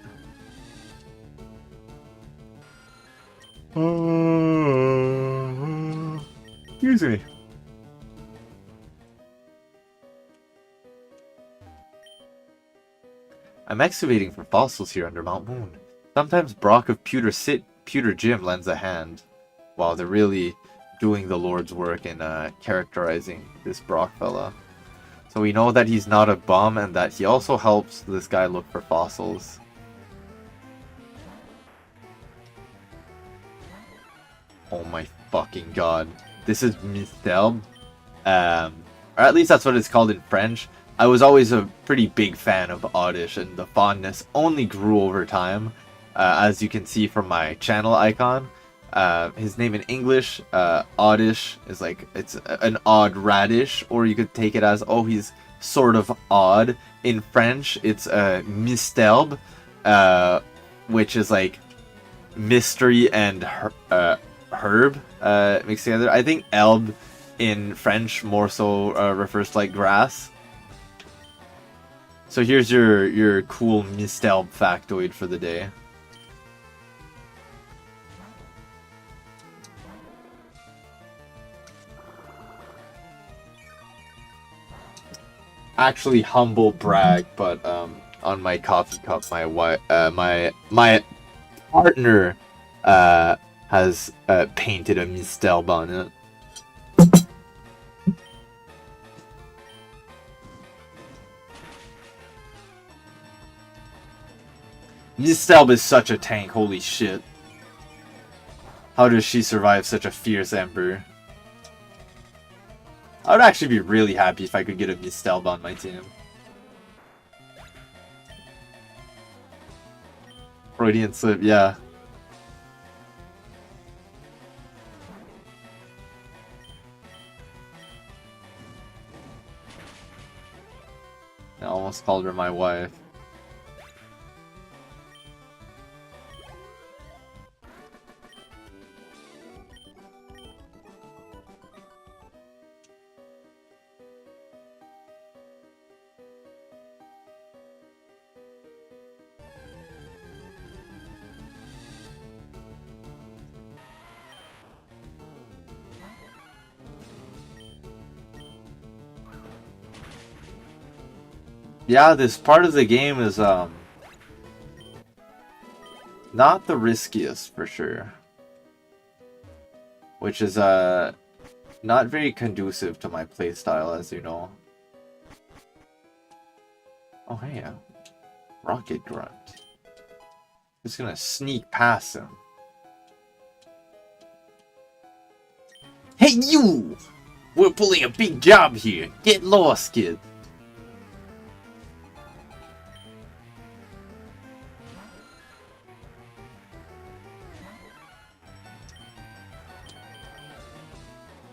Excuse me. I'm excavating for fossils here under Mount Moon. Sometimes Brock of Pewter Gym lends a hand, while they're really doing the Lord's work in characterizing this Brock fella. So we know that he's not a bum and that he also helps this guy look for fossils. Oh my fucking god. This is Mistelb. Or at least that's what it's called in French. I was always a pretty big fan of Oddish, and the fondness only grew over time, as you can see from my channel icon. His name in English, Oddish, is like, it's an odd radish, or you could take it as, oh, he's sort of odd. In French, it's Mistelb, which is like mystery and herb mixed together. I think Elb in French more so refers to like grass. So here's your cool Mistelb factoid for the day. Actually, humble brag, but on my coffee cup, my partner has painted a Mistelb on it. Mistelb is such a tank, holy shit. How does she survive such a fierce ember? I would actually be really happy if I could get a Mistelb on my team. Freudian slip, yeah. I almost called her my wife. Yeah, this part of the game is not the riskiest for sure. Which is not very conducive to my playstyle, as you know. Oh hey, Rocket Grunt. Just gonna sneak past him. Hey you! We're pulling a big job here. Get lost, kid.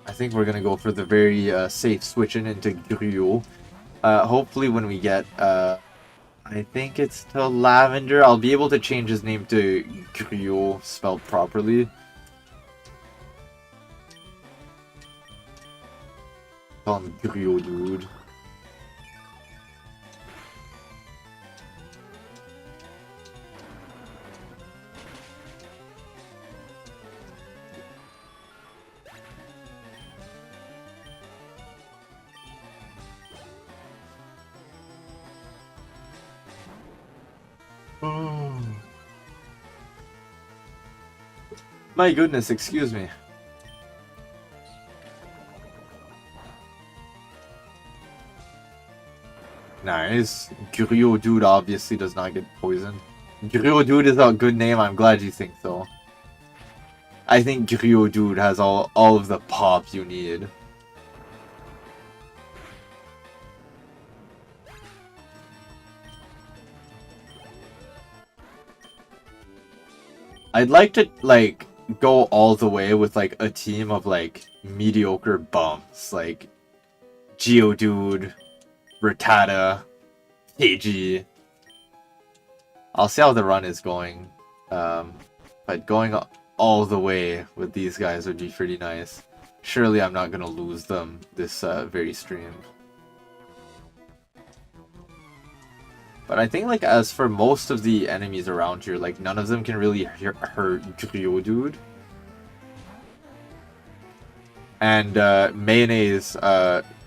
I think we're gonna go for the very safe switching into Griot. Hopefully when we get, I think it's to Lavender, I'll be able to change his name to Griot, spelled properly. Call him Griot, dude. My goodness, excuse me. Nice. Geodude obviously does not get poisoned. Geodude is a good name, I'm glad you think so. I think Geodude has all of the pop you need. I'd like to, like, go all the way with, like, a team of, like, mediocre bums. Like, Geodude, Rattata, Pidgey. I'll see how the run is going. But going all the way with these guys would be pretty nice. Surely I'm not gonna lose them this very stream. But I think, like, as for most of the enemies around here, like, none of them can really hurt Geodude. And Mayonnaise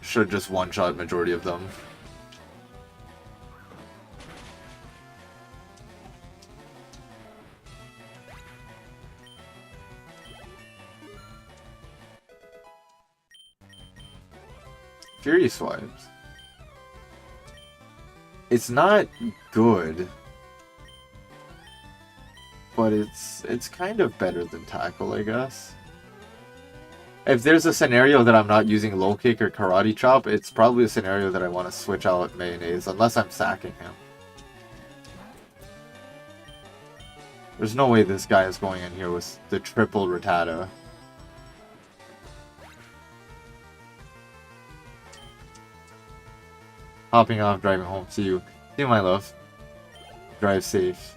should just one-shot majority of them. Fury Swipes. It's not good, but it's kind of better than Tackle, I guess. If there's a scenario that I'm not using Low Kick or Karate Chop, it's probably a scenario that I want to switch out Mayonnaise, unless I'm sacking him. There's no way this guy is going in here with the triple Rattata. Hopping off, driving home. See you. See you, my love. Drive safe.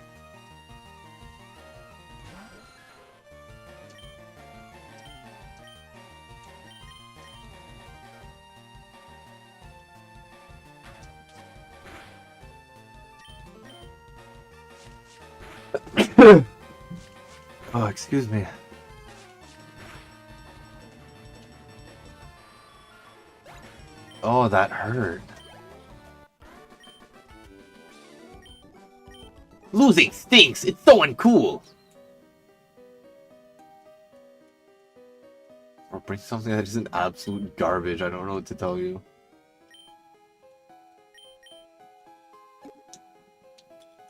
Oh, excuse me. Oh, that hurt. Losing stinks! It's so uncool! Or bring something that isn't absolute garbage, I don't know what to tell you.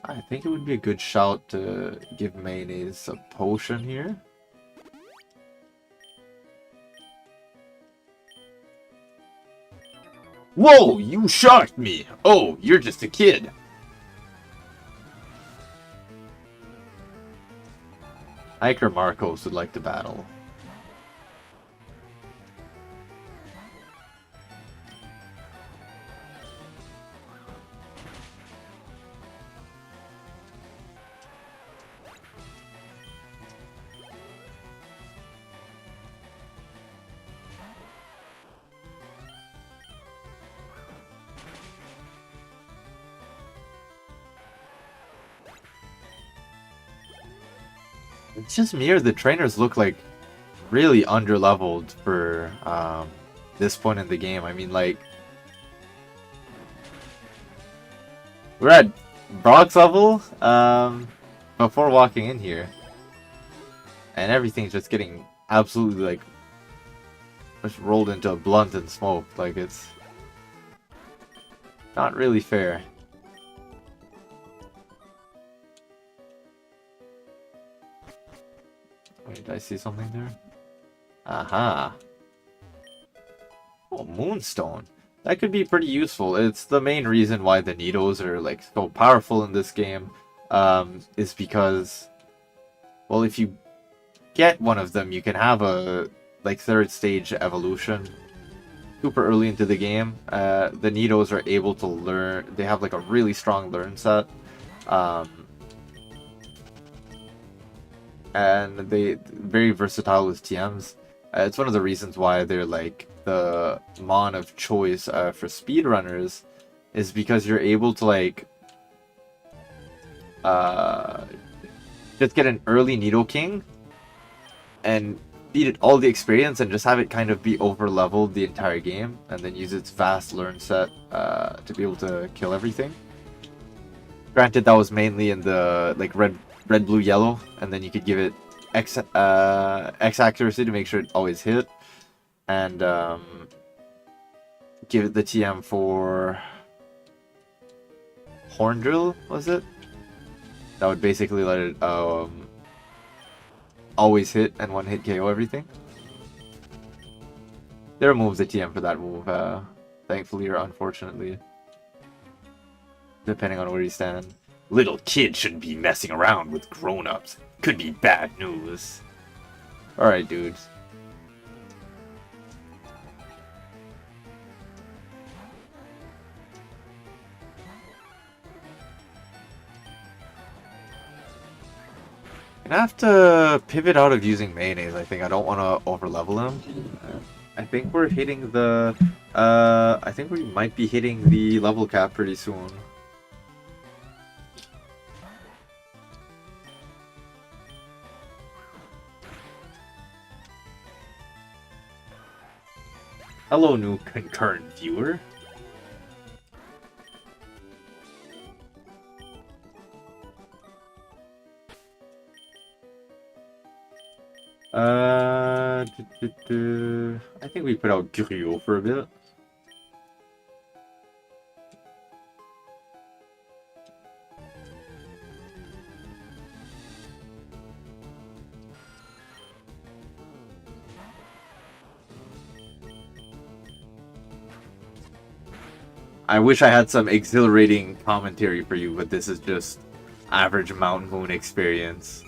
I think it would be a good shout to give Mayonnaise a potion here. Whoa! You shocked me! Oh, you're just a kid! Iker Marcos would like to battle. It's just me or the trainers look like really underleveled for this point in the game. I mean, like, We're at Brock's level before walking in here. And everything's just getting absolutely, like, just rolled into a blunt and smoked. Like, it's not really fair. Wait, did I see something there? Aha. Oh, Moonstone. That could be pretty useful. It's the main reason why the Nidos are, like, so powerful in this game. Is because, well, if you get one of them, you can have a, like, third stage evolution super early into the game. The Nidos are able to learn. They have, like, a really strong learn set. And they very versatile with TMs. It's one of the reasons why they're, like, the mon of choice for speedrunners, is because you're able to, like, just get an early Nidoking and feed it all the experience and just have it kind of be over leveled the entire game, and then use its vast learn set to be able to kill everything. Granted, that was mainly in the, like, red, blue, yellow, and then you could give it X accuracy to make sure it always hit, and give it the TM for Horn Drill, was it? That would basically let it always hit and one hit KO everything. They removed the TM for that move, thankfully or unfortunately, depending on where you stand. Little kids shouldn't be messing around with grown-ups. Could be bad news. Alright, dudes. I'm gonna have to pivot out of using mayonnaise, I think. I don't want to over-level him. I think we're hitting the... I think we might be hitting the level cap pretty soon. Hello, new concurrent viewer. I think we put out Griot for a bit. I wish I had some exhilarating commentary for you, but this is just average Mountain Moon experience.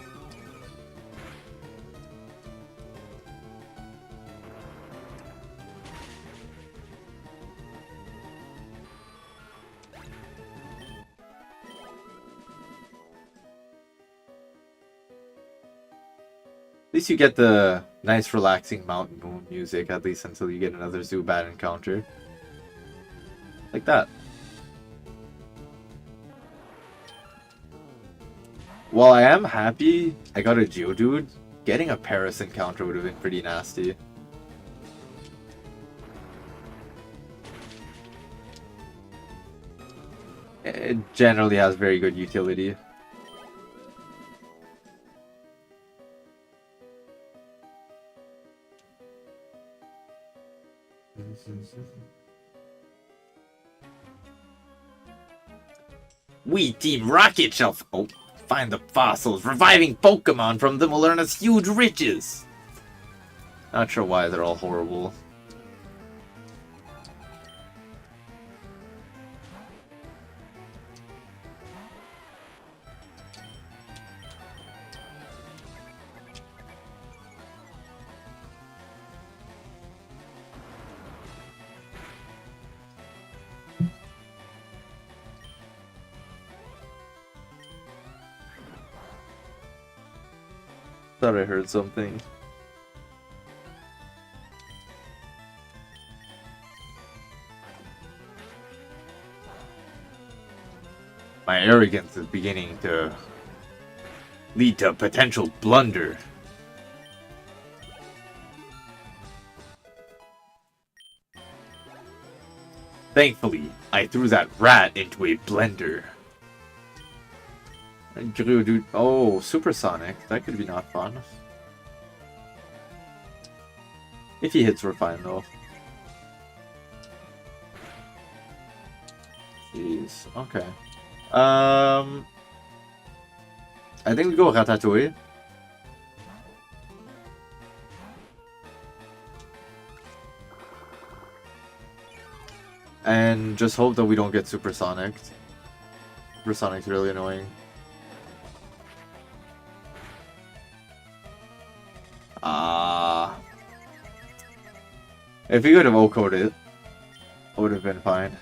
At least you get the nice relaxing Mountain Moon music, at least until you get another Zubat encounter. Like that. While I am happy I got a Geodude, getting a Paris encounter would have been pretty nasty. It generally has very good utility. We Team Rocket shall find the fossils. Reviving Pokemon from them will earn us huge riches. Not sure why they're all horrible. Thought I heard something. My arrogance is beginning to lead to a potential blunder. Thankfully, I threw that rat into a blender. Geodude. Oh, Supersonic. That could be not fun. If he hits, we're fine though. Jeez. Okay. I think we go Ratatouille. And just hope that we don't get Supersonicked. Supersonic's really annoying. If we could have O-coded it, it would have been fine.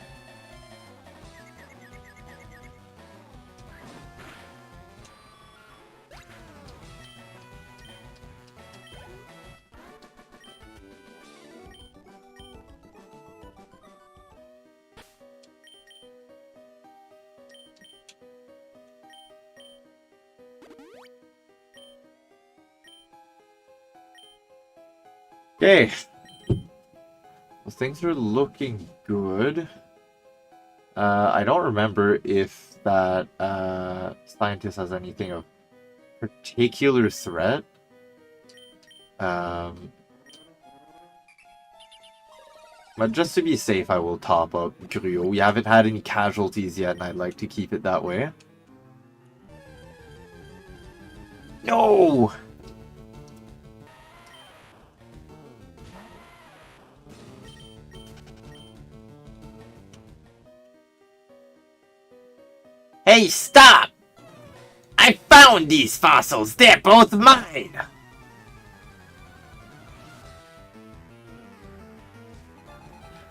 Okay. Well, things are looking good. I don't remember if that scientist has anything of particular threat. But just to be safe, I will top up Griot. We haven't had any casualties yet, and I'd like to keep it that way. No! Hey, stop! I found these fossils! They're both mine!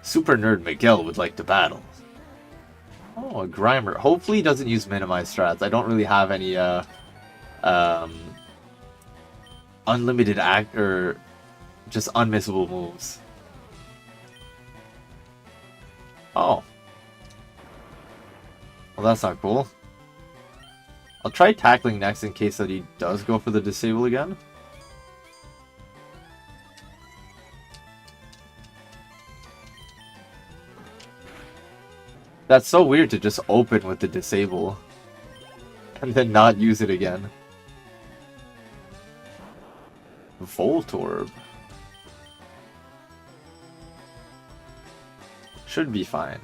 Super Nerd Miguel would like to battle. Oh, a Grimer. Hopefully he doesn't use minimize strats. I don't really have any, unlimited or just unmissable moves. Oh. Well, that's not cool. I'll try tackling next in case that he does go for the disable again. That's so weird to just open with the disable and then not use it again. Voltorb. Should be fine.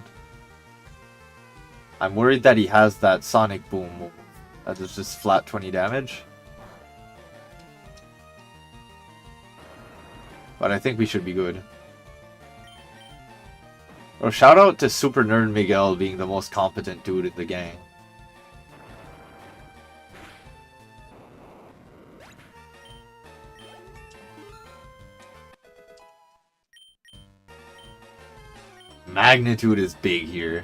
I'm worried that he has that Sonic Boom move. That is just flat 20 damage. But I think we should be good. Well, shout out to Super Nerd Miguel being the most competent dude in the gang. Magnitude is big here.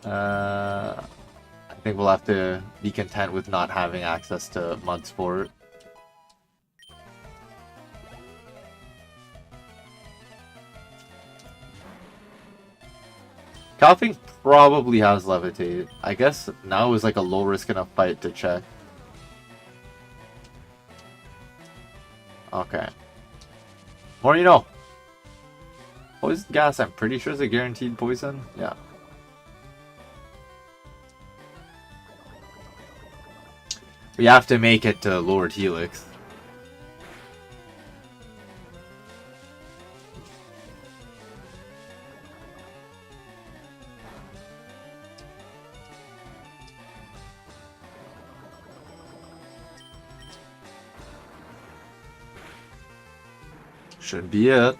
I think we'll have to be content with not having access to Mud Sport. Coughing probably has Levitate. I guess now is like a low risk enough fight to check. Okay. More you know. Poison gas, I'm pretty sure is a guaranteed poison. Yeah. We have to make it to Lord Helix. Should be it.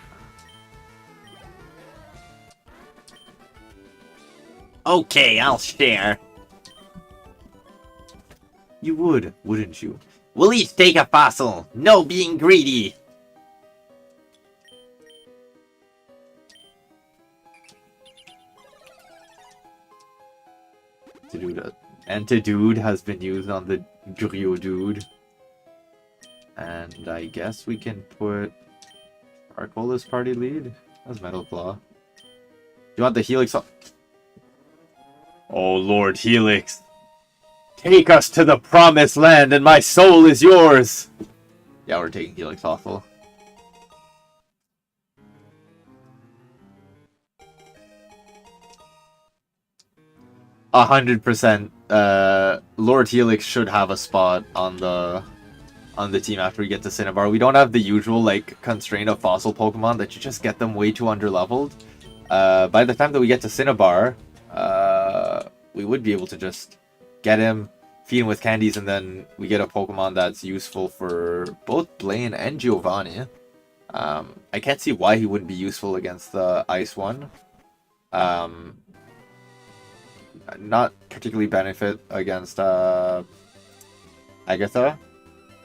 Okay, I'll share. You would, wouldn't you? We'll each take a fossil. No being greedy. Antidude has been used on the Geodude. And I guess we can put Charcoal as party lead. That's Metal Claw. You want the Helix up? Oh, Lord Helix. Take us to the promised land and my soul is yours! Yeah, we're taking Helix awful. 100%. Lord Helix should have a spot on the team after we get to Cinnabar. We don't have the usual like constraint of fossil Pokemon that you just get them way too underleveled. By the time that we get to Cinnabar, we would be able to just get him, feed him with candies, and then we get a Pokemon that's useful for both Blaine and Giovanni. I can't see why he wouldn't be useful against the Ice one. Not particularly benefit against Agatha.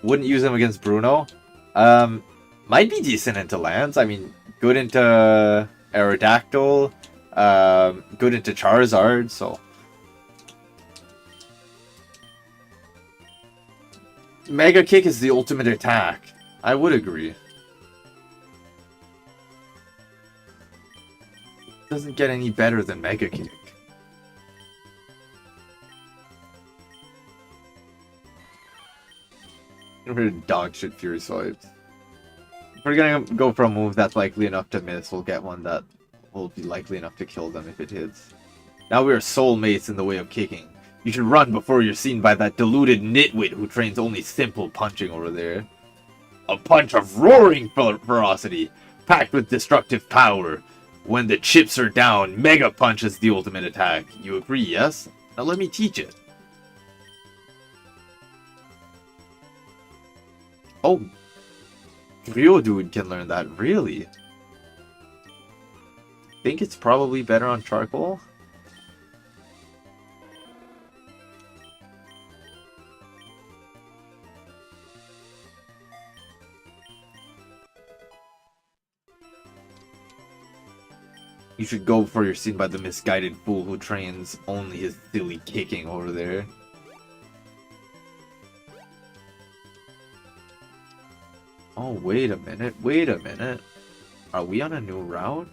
Wouldn't use him against Bruno. Might be decent into lands. I mean, good into Aerodactyl. Good into Charizard, so... Mega Kick is the ultimate attack. I would agree. Doesn't get any better than Mega Kick. We're dog shit Fury Swipes. If we're gonna go for a move that's likely enough to miss, we'll get one that will be likely enough to kill them if it hits. Now we are soulmates in the way of kicking. You should run before you're seen by that deluded nitwit who trains only simple punching over there. A punch of roaring ferocity, packed with destructive power. When the chips are down, Mega Punch is the ultimate attack. You agree, yes? Now let me teach it. Oh, Geodude can learn that, really? Think it's probably better on Charcoal? You should go before you're seen by the misguided fool who trains only his silly kicking over there. Oh, wait a minute, wait a minute. Are we on a new route?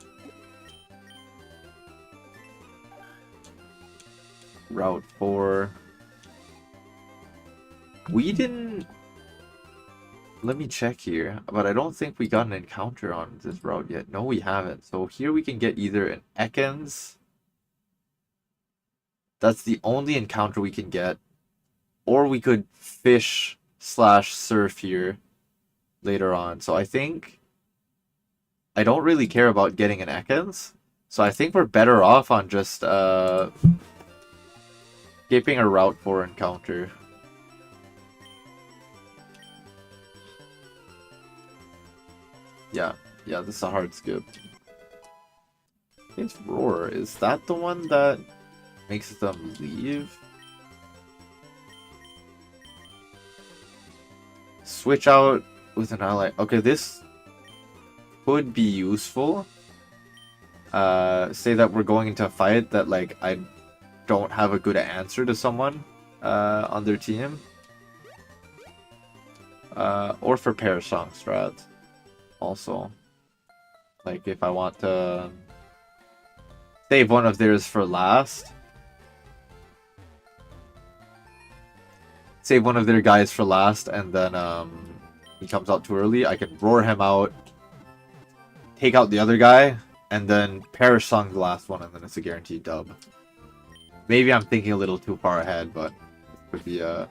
Route 4. We didn't... Let me check here, but I don't think we got an encounter on this route yet. No, we haven't. So here we can get either an Ekans. That's the only encounter we can get. Or we could fish / surf here later on. So I think I don't really care about getting an Ekans. So I think we're better off on just skipping a Route 4 encounter. Yeah, this is a hard skip. It's Roar. Is that the one that makes them leave? Switch out with an ally. Okay, this could be useful. Say that we're going into a fight that, like, I don't have a good answer to someone on their team. Or for Pair Song strat. Also. Like, if I want to save one of theirs for last. Save one of their guys for last, and then he comes out too early. I can roar him out, take out the other guy, and then Perish Song the last one, and then it's a guaranteed dub. Maybe I'm thinking a little too far ahead, but it could be a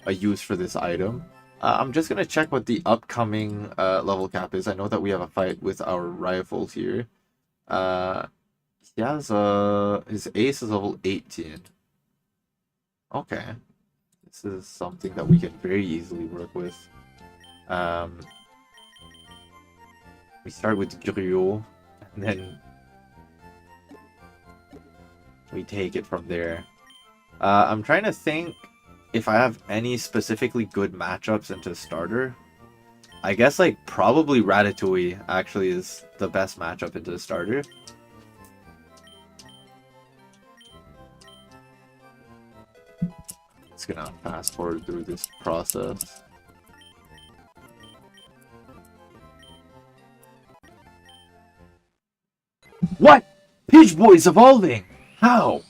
use for this item. I'm just going to check what the upcoming level cap is. I know that we have a fight with our rival here. He has his ace is level 18. Okay. This is something that we can very easily work with. We start with Griot, and then we take it from there. I'm trying to think if I have any specifically good matchups into starter. I guess, like, probably Ratatouille actually is the best matchup into starter. It's gonna fast forward through this process. What? Pidgeboy's evolving! How?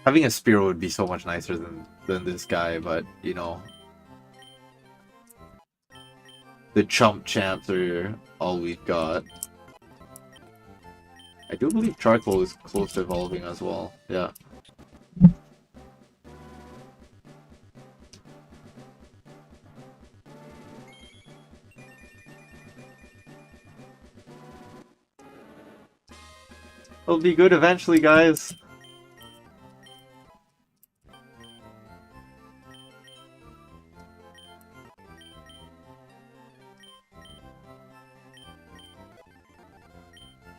Having a Spearow would be so much nicer than this guy, but, you know. The Chump Champs are all we've got. I do believe Charcoal is close to evolving as well. Yeah. It'll be good eventually, guys.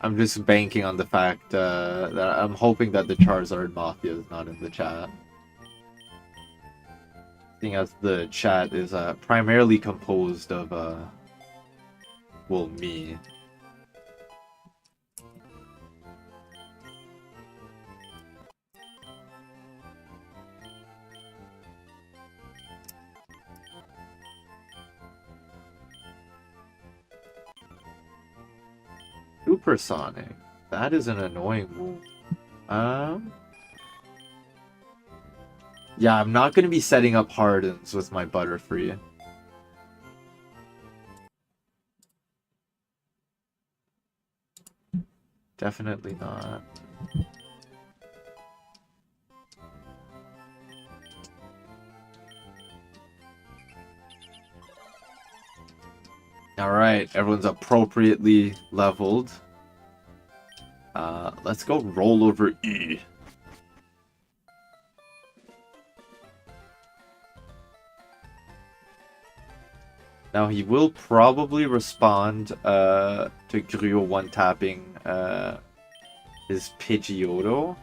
I'm just banking on the fact that I'm hoping that the Charizard Mafia is not in the chat. Seeing as the chat is primarily composed of, well, me. Supersonic. That is an annoying move. Yeah, I'm not going to be setting up Hardens with my Butterfree. Definitely not. Alright, everyone's appropriately leveled. Let's go roll over E. Now he will probably respond to Griot one-tapping his Pidgeotto.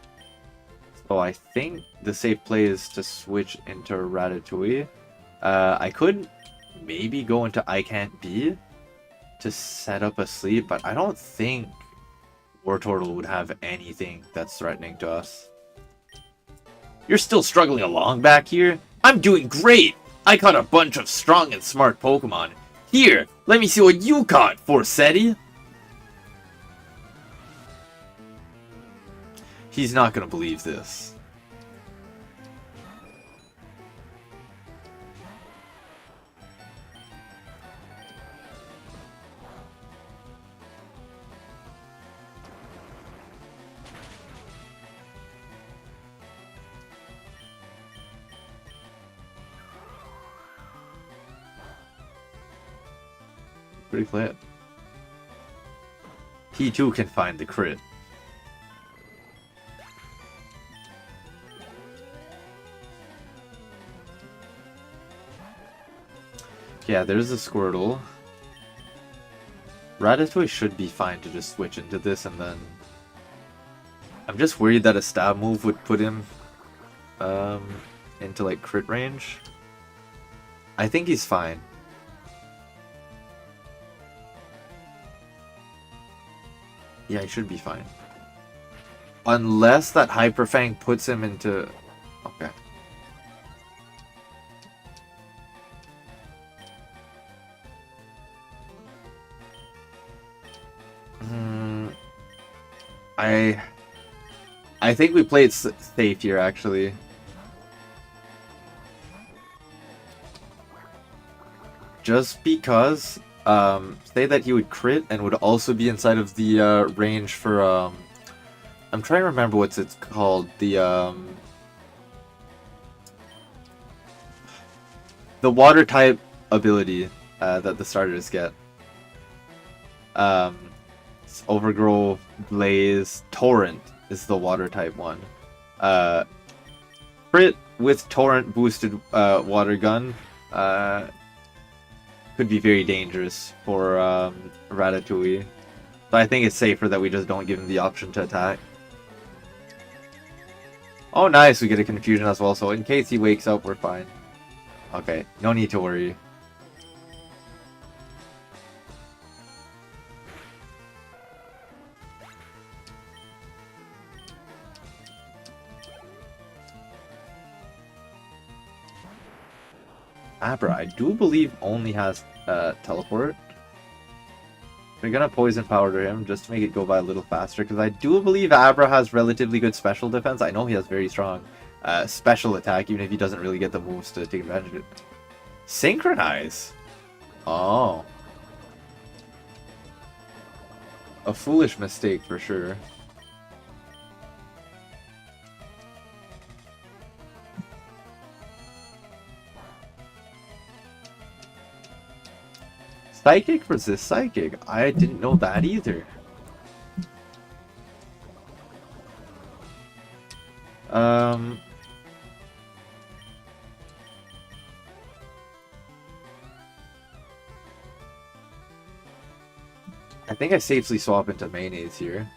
So I think the safe play is to switch into Ratatouille. I could maybe go into I Can't Be to set up a sleep, but I don't think Wartortle would have anything that's threatening to us. You're still struggling along back here? I'm doing great! I caught a bunch of strong and smart Pokemon. Here, let me see what you caught, Forsetti! He's not gonna believe this. Pretty clear. He too can find the crit. Yeah, there's a Squirtle. Ratatouille should be fine to just switch into this and then... I'm just worried that a stab move would put him into like crit range. I think he's fine. Yeah, he should be fine. Unless that Hyper Fang puts him into... Okay. I think we played safe here, actually. Just because... say that he would crit and would also be inside of the range for I'm trying to remember what's it's called, the water type ability that the starters get. It's Overgrow, Blaze, Torrent is the water type one. Crit with Torrent boosted water gun could be very dangerous for Ratatouille. So I think it's safer that we just don't give him the option to attack. Oh nice, we get a confusion as well, so in case he wakes up, we're fine. Okay, no need to worry. Abra, I do believe only has teleport. We're gonna poison powder him just to make it go by a little faster, because I do believe Abra has relatively good special defense. I know he has very strong special attack, even if he doesn't really get the moves to take advantage of it. Synchronize? Oh. A foolish mistake for sure. Psychic resists Psychic. I didn't know that either. I think I safely swap into Mayonnaise here.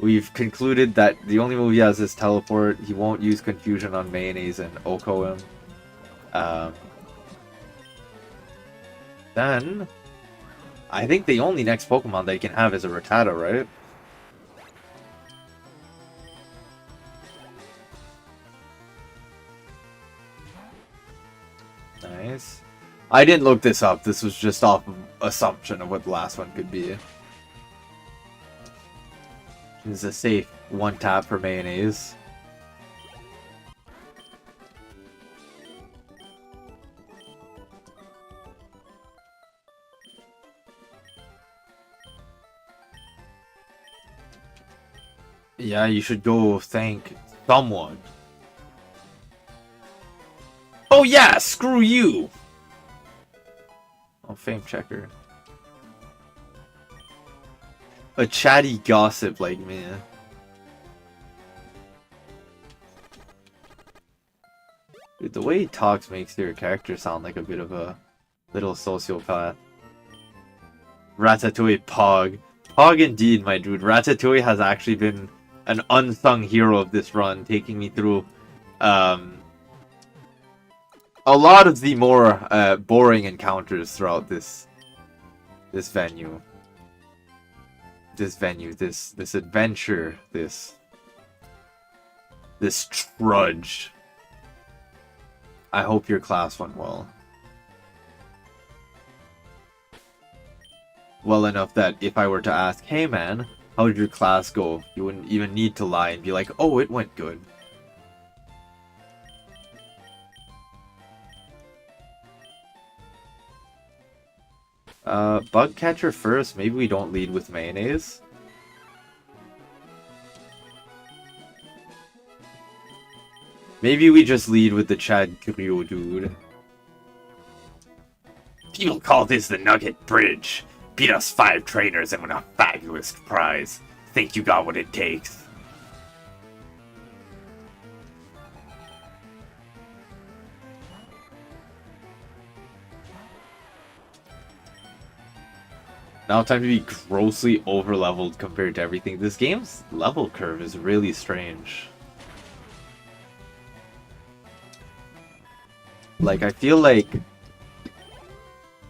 We've concluded that the only move he has is Teleport. He won't use Confusion on Mayonnaise and Oko him. Then, I think the only next Pokemon that he can have is a Rattata, right? Nice. I didn't look this up. This was just off of assumption of what the last one could be. This is a safe one tap for Mayonnaise. Yeah, you should go thank someone. Oh yeah, screw you! Oh, fame checker. A chatty gossip like me. Dude, the way he talks makes your character sound like a bit of a little sociopath. Ratatouille Pog. Pog indeed, my dude. Ratatouille has actually been an unsung hero of this run, taking me through a lot of the more boring encounters throughout this venue. This adventure, this trudge. I hope your class went well. Well enough that if I were to ask, hey man, how did your class go? You wouldn't even need to lie and be like, oh, it went good. Bug catcher first. Maybe we don't lead with Mayonnaise. Maybe we just lead with the Chad Creo dude. People call this the Nugget Bridge. Beat us 5 trainers and win a fabulous prize. Think you got what it takes? Now time to be grossly overleveled compared to everything. This game's level curve is really strange. Like, I feel like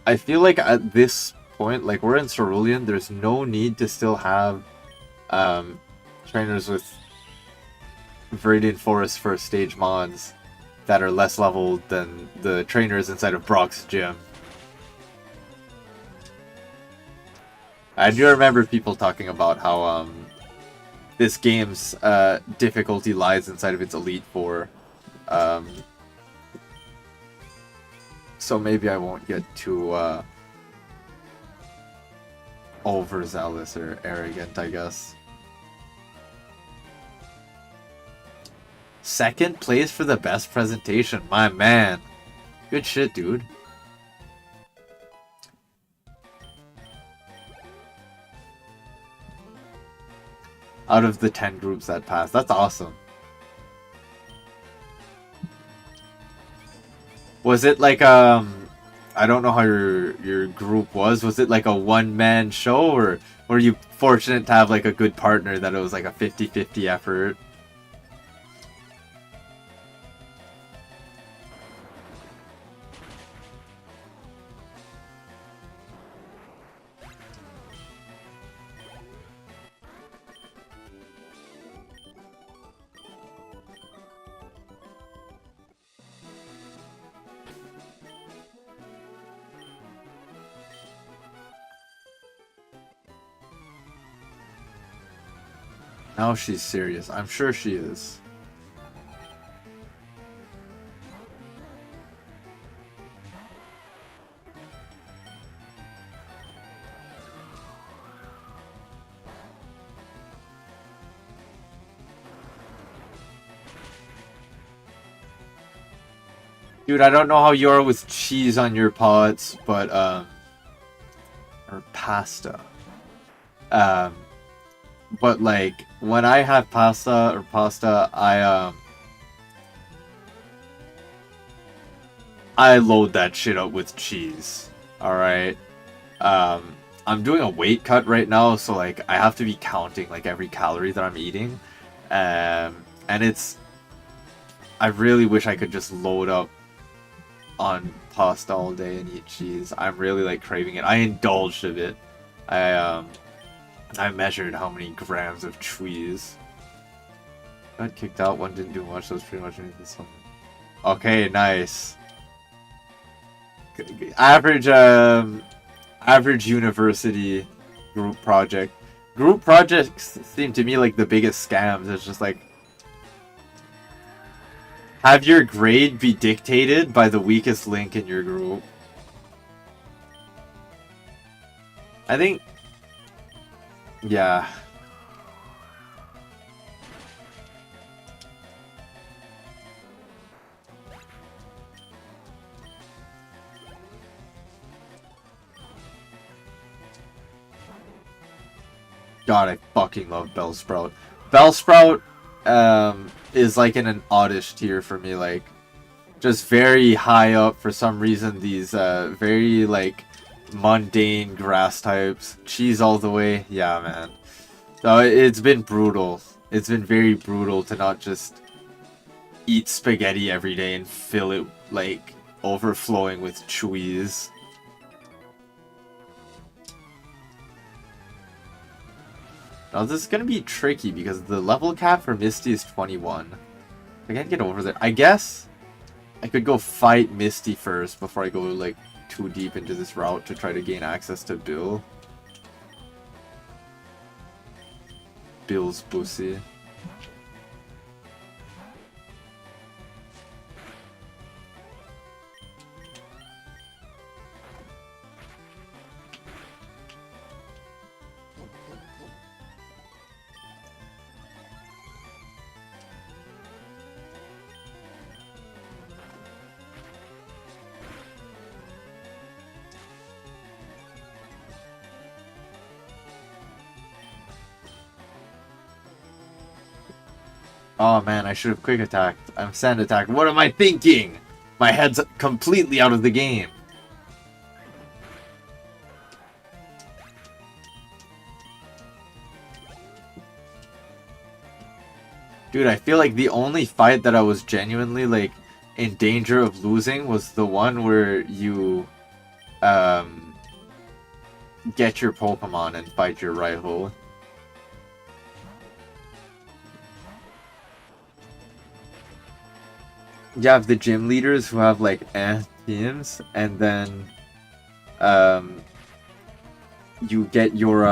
at this point, like, we're in Cerulean, there's no need to still have trainers with Viridian Forest first stage mods that are less leveled than the trainers inside of Brock's gym. I do remember people talking about how this game's difficulty lies inside of its Elite Four. So maybe I won't get too overzealous or arrogant, I guess. Second place for the best presentation, my man. Good shit, dude. Out of the 10 groups that passed. That's awesome. Was it like, I don't know how your group was. Was it like a one-man show, or were you fortunate to have like a good partner that it was like a 50-50 effort? Now she's serious. I'm sure she is. Dude, I don't know how you are with cheese on your pots, but, or pasta. But, like, when I have pasta, I load that shit up with cheese. Alright? I'm doing a weight cut right now, so, like, I have to be counting, like, every calorie that I'm eating. And it's... I really wish I could just load up on pasta all day and eat cheese. I'm really like craving it. I indulged a bit. I measured how many grams of cheese. Got kicked out. One didn't do much. That was pretty much anything. Okay, nice. Average average university group project. Group projects seem to me like the biggest scams. It's just like, have your grade be dictated by the weakest link in your group. I think... yeah. God, I fucking love Bellsprout. Bellsprout is like in an oddish tier for me, like just very high up for some reason. These very like mundane grass types, cheese all the way. Yeah, man. So it's been brutal. It's been very brutal to not just eat spaghetti every day and fill it like overflowing with cheese. Now this is gonna be tricky because the level cap for Misty is 21. I can't get over there. I guess I could go fight Misty first before I go like too deep into this route to try to gain access to Bill. Bill's pussy. Oh man, I should have quick attacked. I'm sand attacked. What am I thinking? My head's completely out of the game. Dude, I feel like the only fight that I was genuinely like in danger of losing was the one where you get your Pokemon and fight your rival. You have the gym leaders who have like teams, and then you get your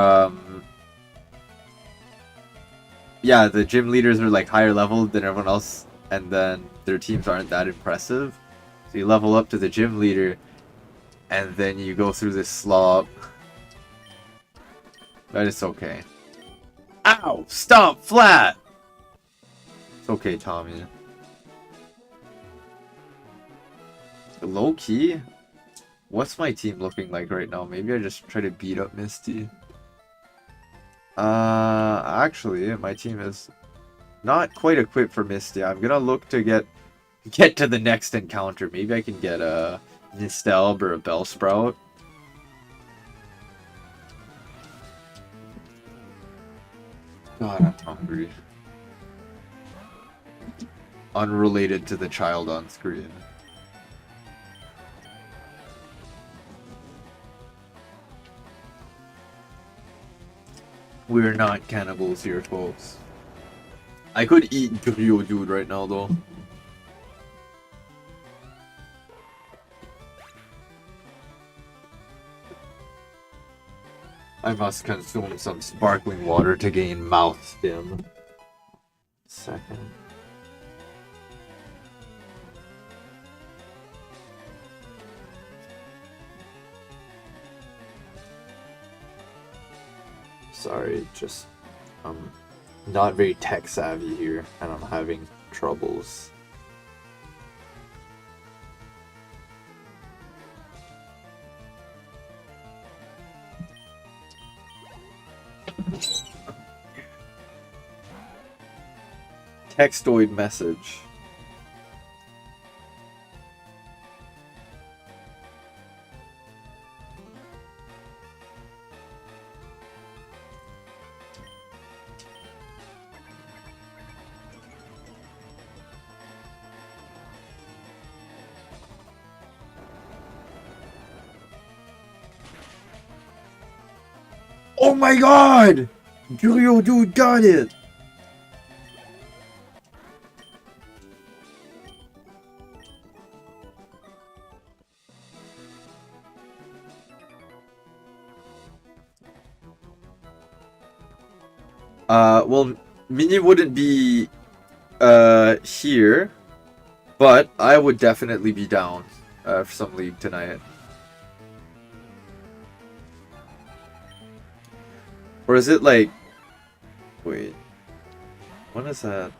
yeah, the gym leaders are like higher level than everyone else, and then their teams aren't that impressive. So you level up to the gym leader, and then you go through this slop. But it's okay. Ow! Stomp flat! It's okay, Tommy. Low key? What's my team looking like right now? Maybe I just try to beat up Misty. Actually, my team is not quite equipped for Misty. I'm gonna look to get to the next encounter. Maybe I can get a Nistelb or a Bellsprout. God, I'm hungry. Unrelated to the child on screen. We're not cannibals here, folks. I could eat Geodude right now, though. I must consume some sparkling water to gain mouth stim. Second. Sorry, just I'm not very tech savvy here, and I'm having troubles. Textoid message. Oh my god! Gyarados got it! Well, Mini wouldn't be, here, but I would definitely be down, for some league tonight. Or is it like... Wait. When is that?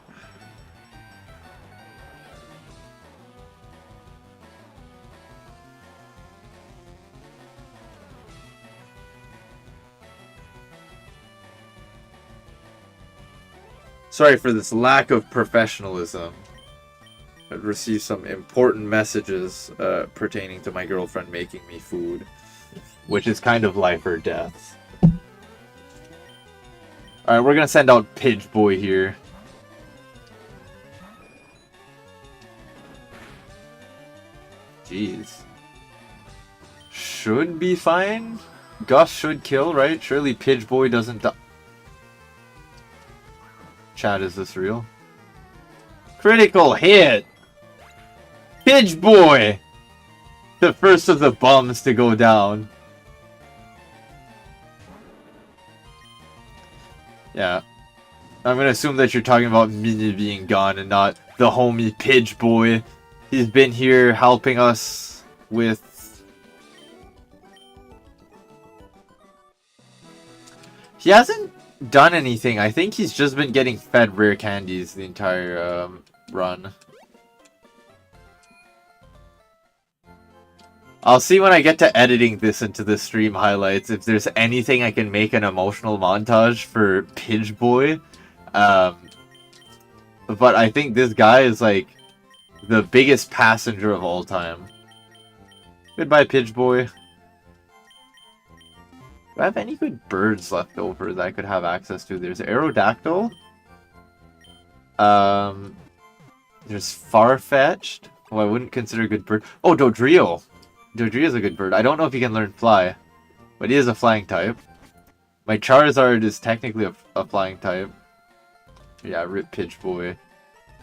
Sorry for this lack of professionalism. I received some important messages pertaining to my girlfriend making me food, which is kind of life or death. Alright, we're gonna send out Pidge Boy here. Jeez. Should be fine. Gus should kill, right? Surely Pidge Boy doesn't die. Chat, is this real? Critical hit! Pidge Boy! The first of the bums to go down. Yeah. I'm gonna assume that you're talking about Mini being gone and not the homie Pidge Boy. He's been here helping us with... He hasn't done anything. I think he's just been getting fed rare candies the entire run. I'll see when I get to editing this into the stream highlights if there's anything I can make an emotional montage for Pidge Boy. But I think this guy is like the biggest passenger of all time. Goodbye, Pidge Boy. Do I have any good birds left over that I could have access to? There's Aerodactyl. There's Farfetch'd. Oh, I wouldn't consider a good bird. Oh, Dodrio. Dodrio is a good bird. I don't know if he can learn Fly, but he is a flying type. My Charizard is technically a flying type. Yeah, rip Pidge Boy.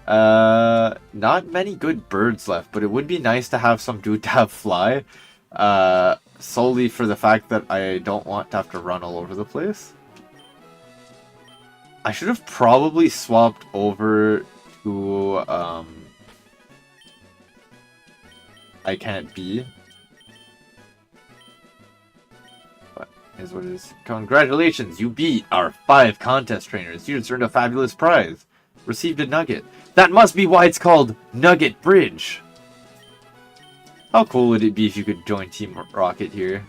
Not many good birds left, but it would be nice to have some dude to have Fly. Solely for the fact that I don't want to have to run all over the place. I should have probably swapped over to, I can't be. But is what it is. Congratulations, you beat our 5 contest trainers. You just earned a fabulous prize. Received a nugget. That must be why it's called Nugget Bridge. How cool would it be if you could join Team Rocket here?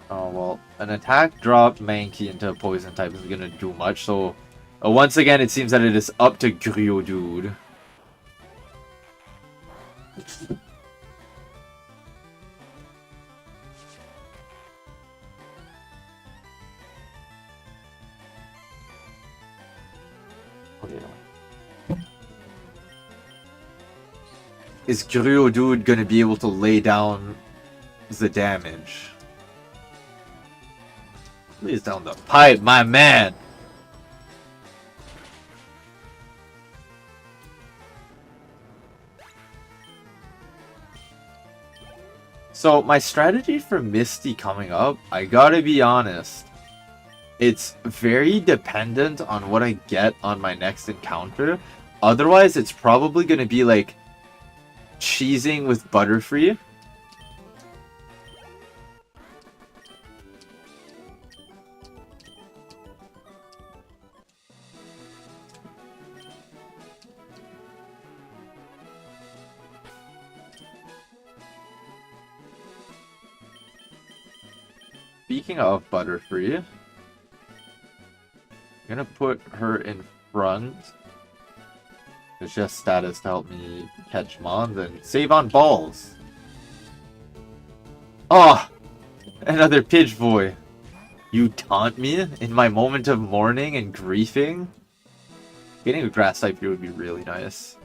Oh, well, an attack drop Mankey into a poison type isn't gonna do much, so once again it seems that it is up to Gyarados. Is Gyarados gonna be able to lay down the damage? Please down the pipe, my man! So, my strategy for Misty coming up, I gotta be honest, it's very dependent on what I get on my next encounter. Otherwise, it's probably gonna be like cheesing with Butterfree. Speaking of Butterfree, I'm gonna put her in front. It's just status to help me catch Mons and save on balls. Oh! Another Pidgevoy. You taunt me in my moment of mourning and griefing? Getting a grass type here would be really nice.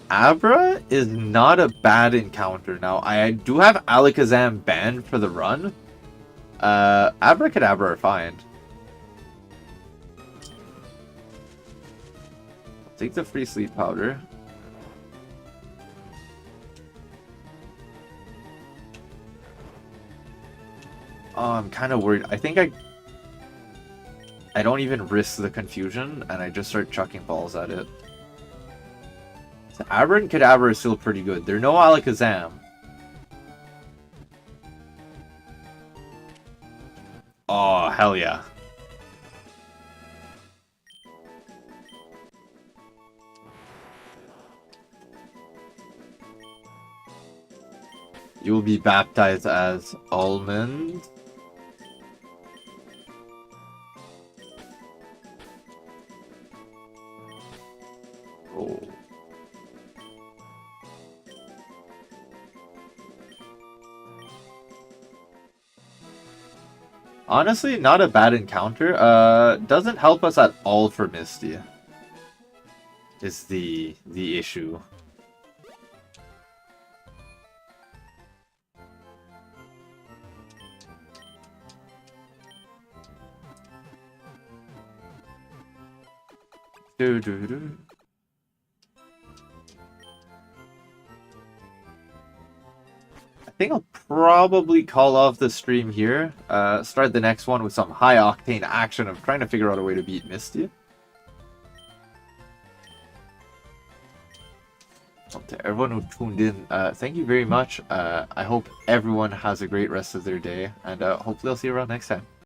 Abra is not a bad encounter. Now, I do have Alakazam banned for the run. Abracadabra are fine. I'll take the free sleep powder. Oh, I'm kind of worried. I think I don't even risk the confusion, and I just start chucking balls at it. So Abra and Kadabra are still pretty good. They're no Alakazam. Oh, hell yeah. You will be baptized as Almond. Oh. Honestly, not a bad encounter. Doesn't help us at all for Misty. Is the issue. I think I'll probably call off the stream here. Start the next one with some high octane action of trying to figure out a way to beat Misty. Well, to everyone who tuned in, thank you very much. I hope everyone has a great rest of their day, and hopefully I'll see you around next time.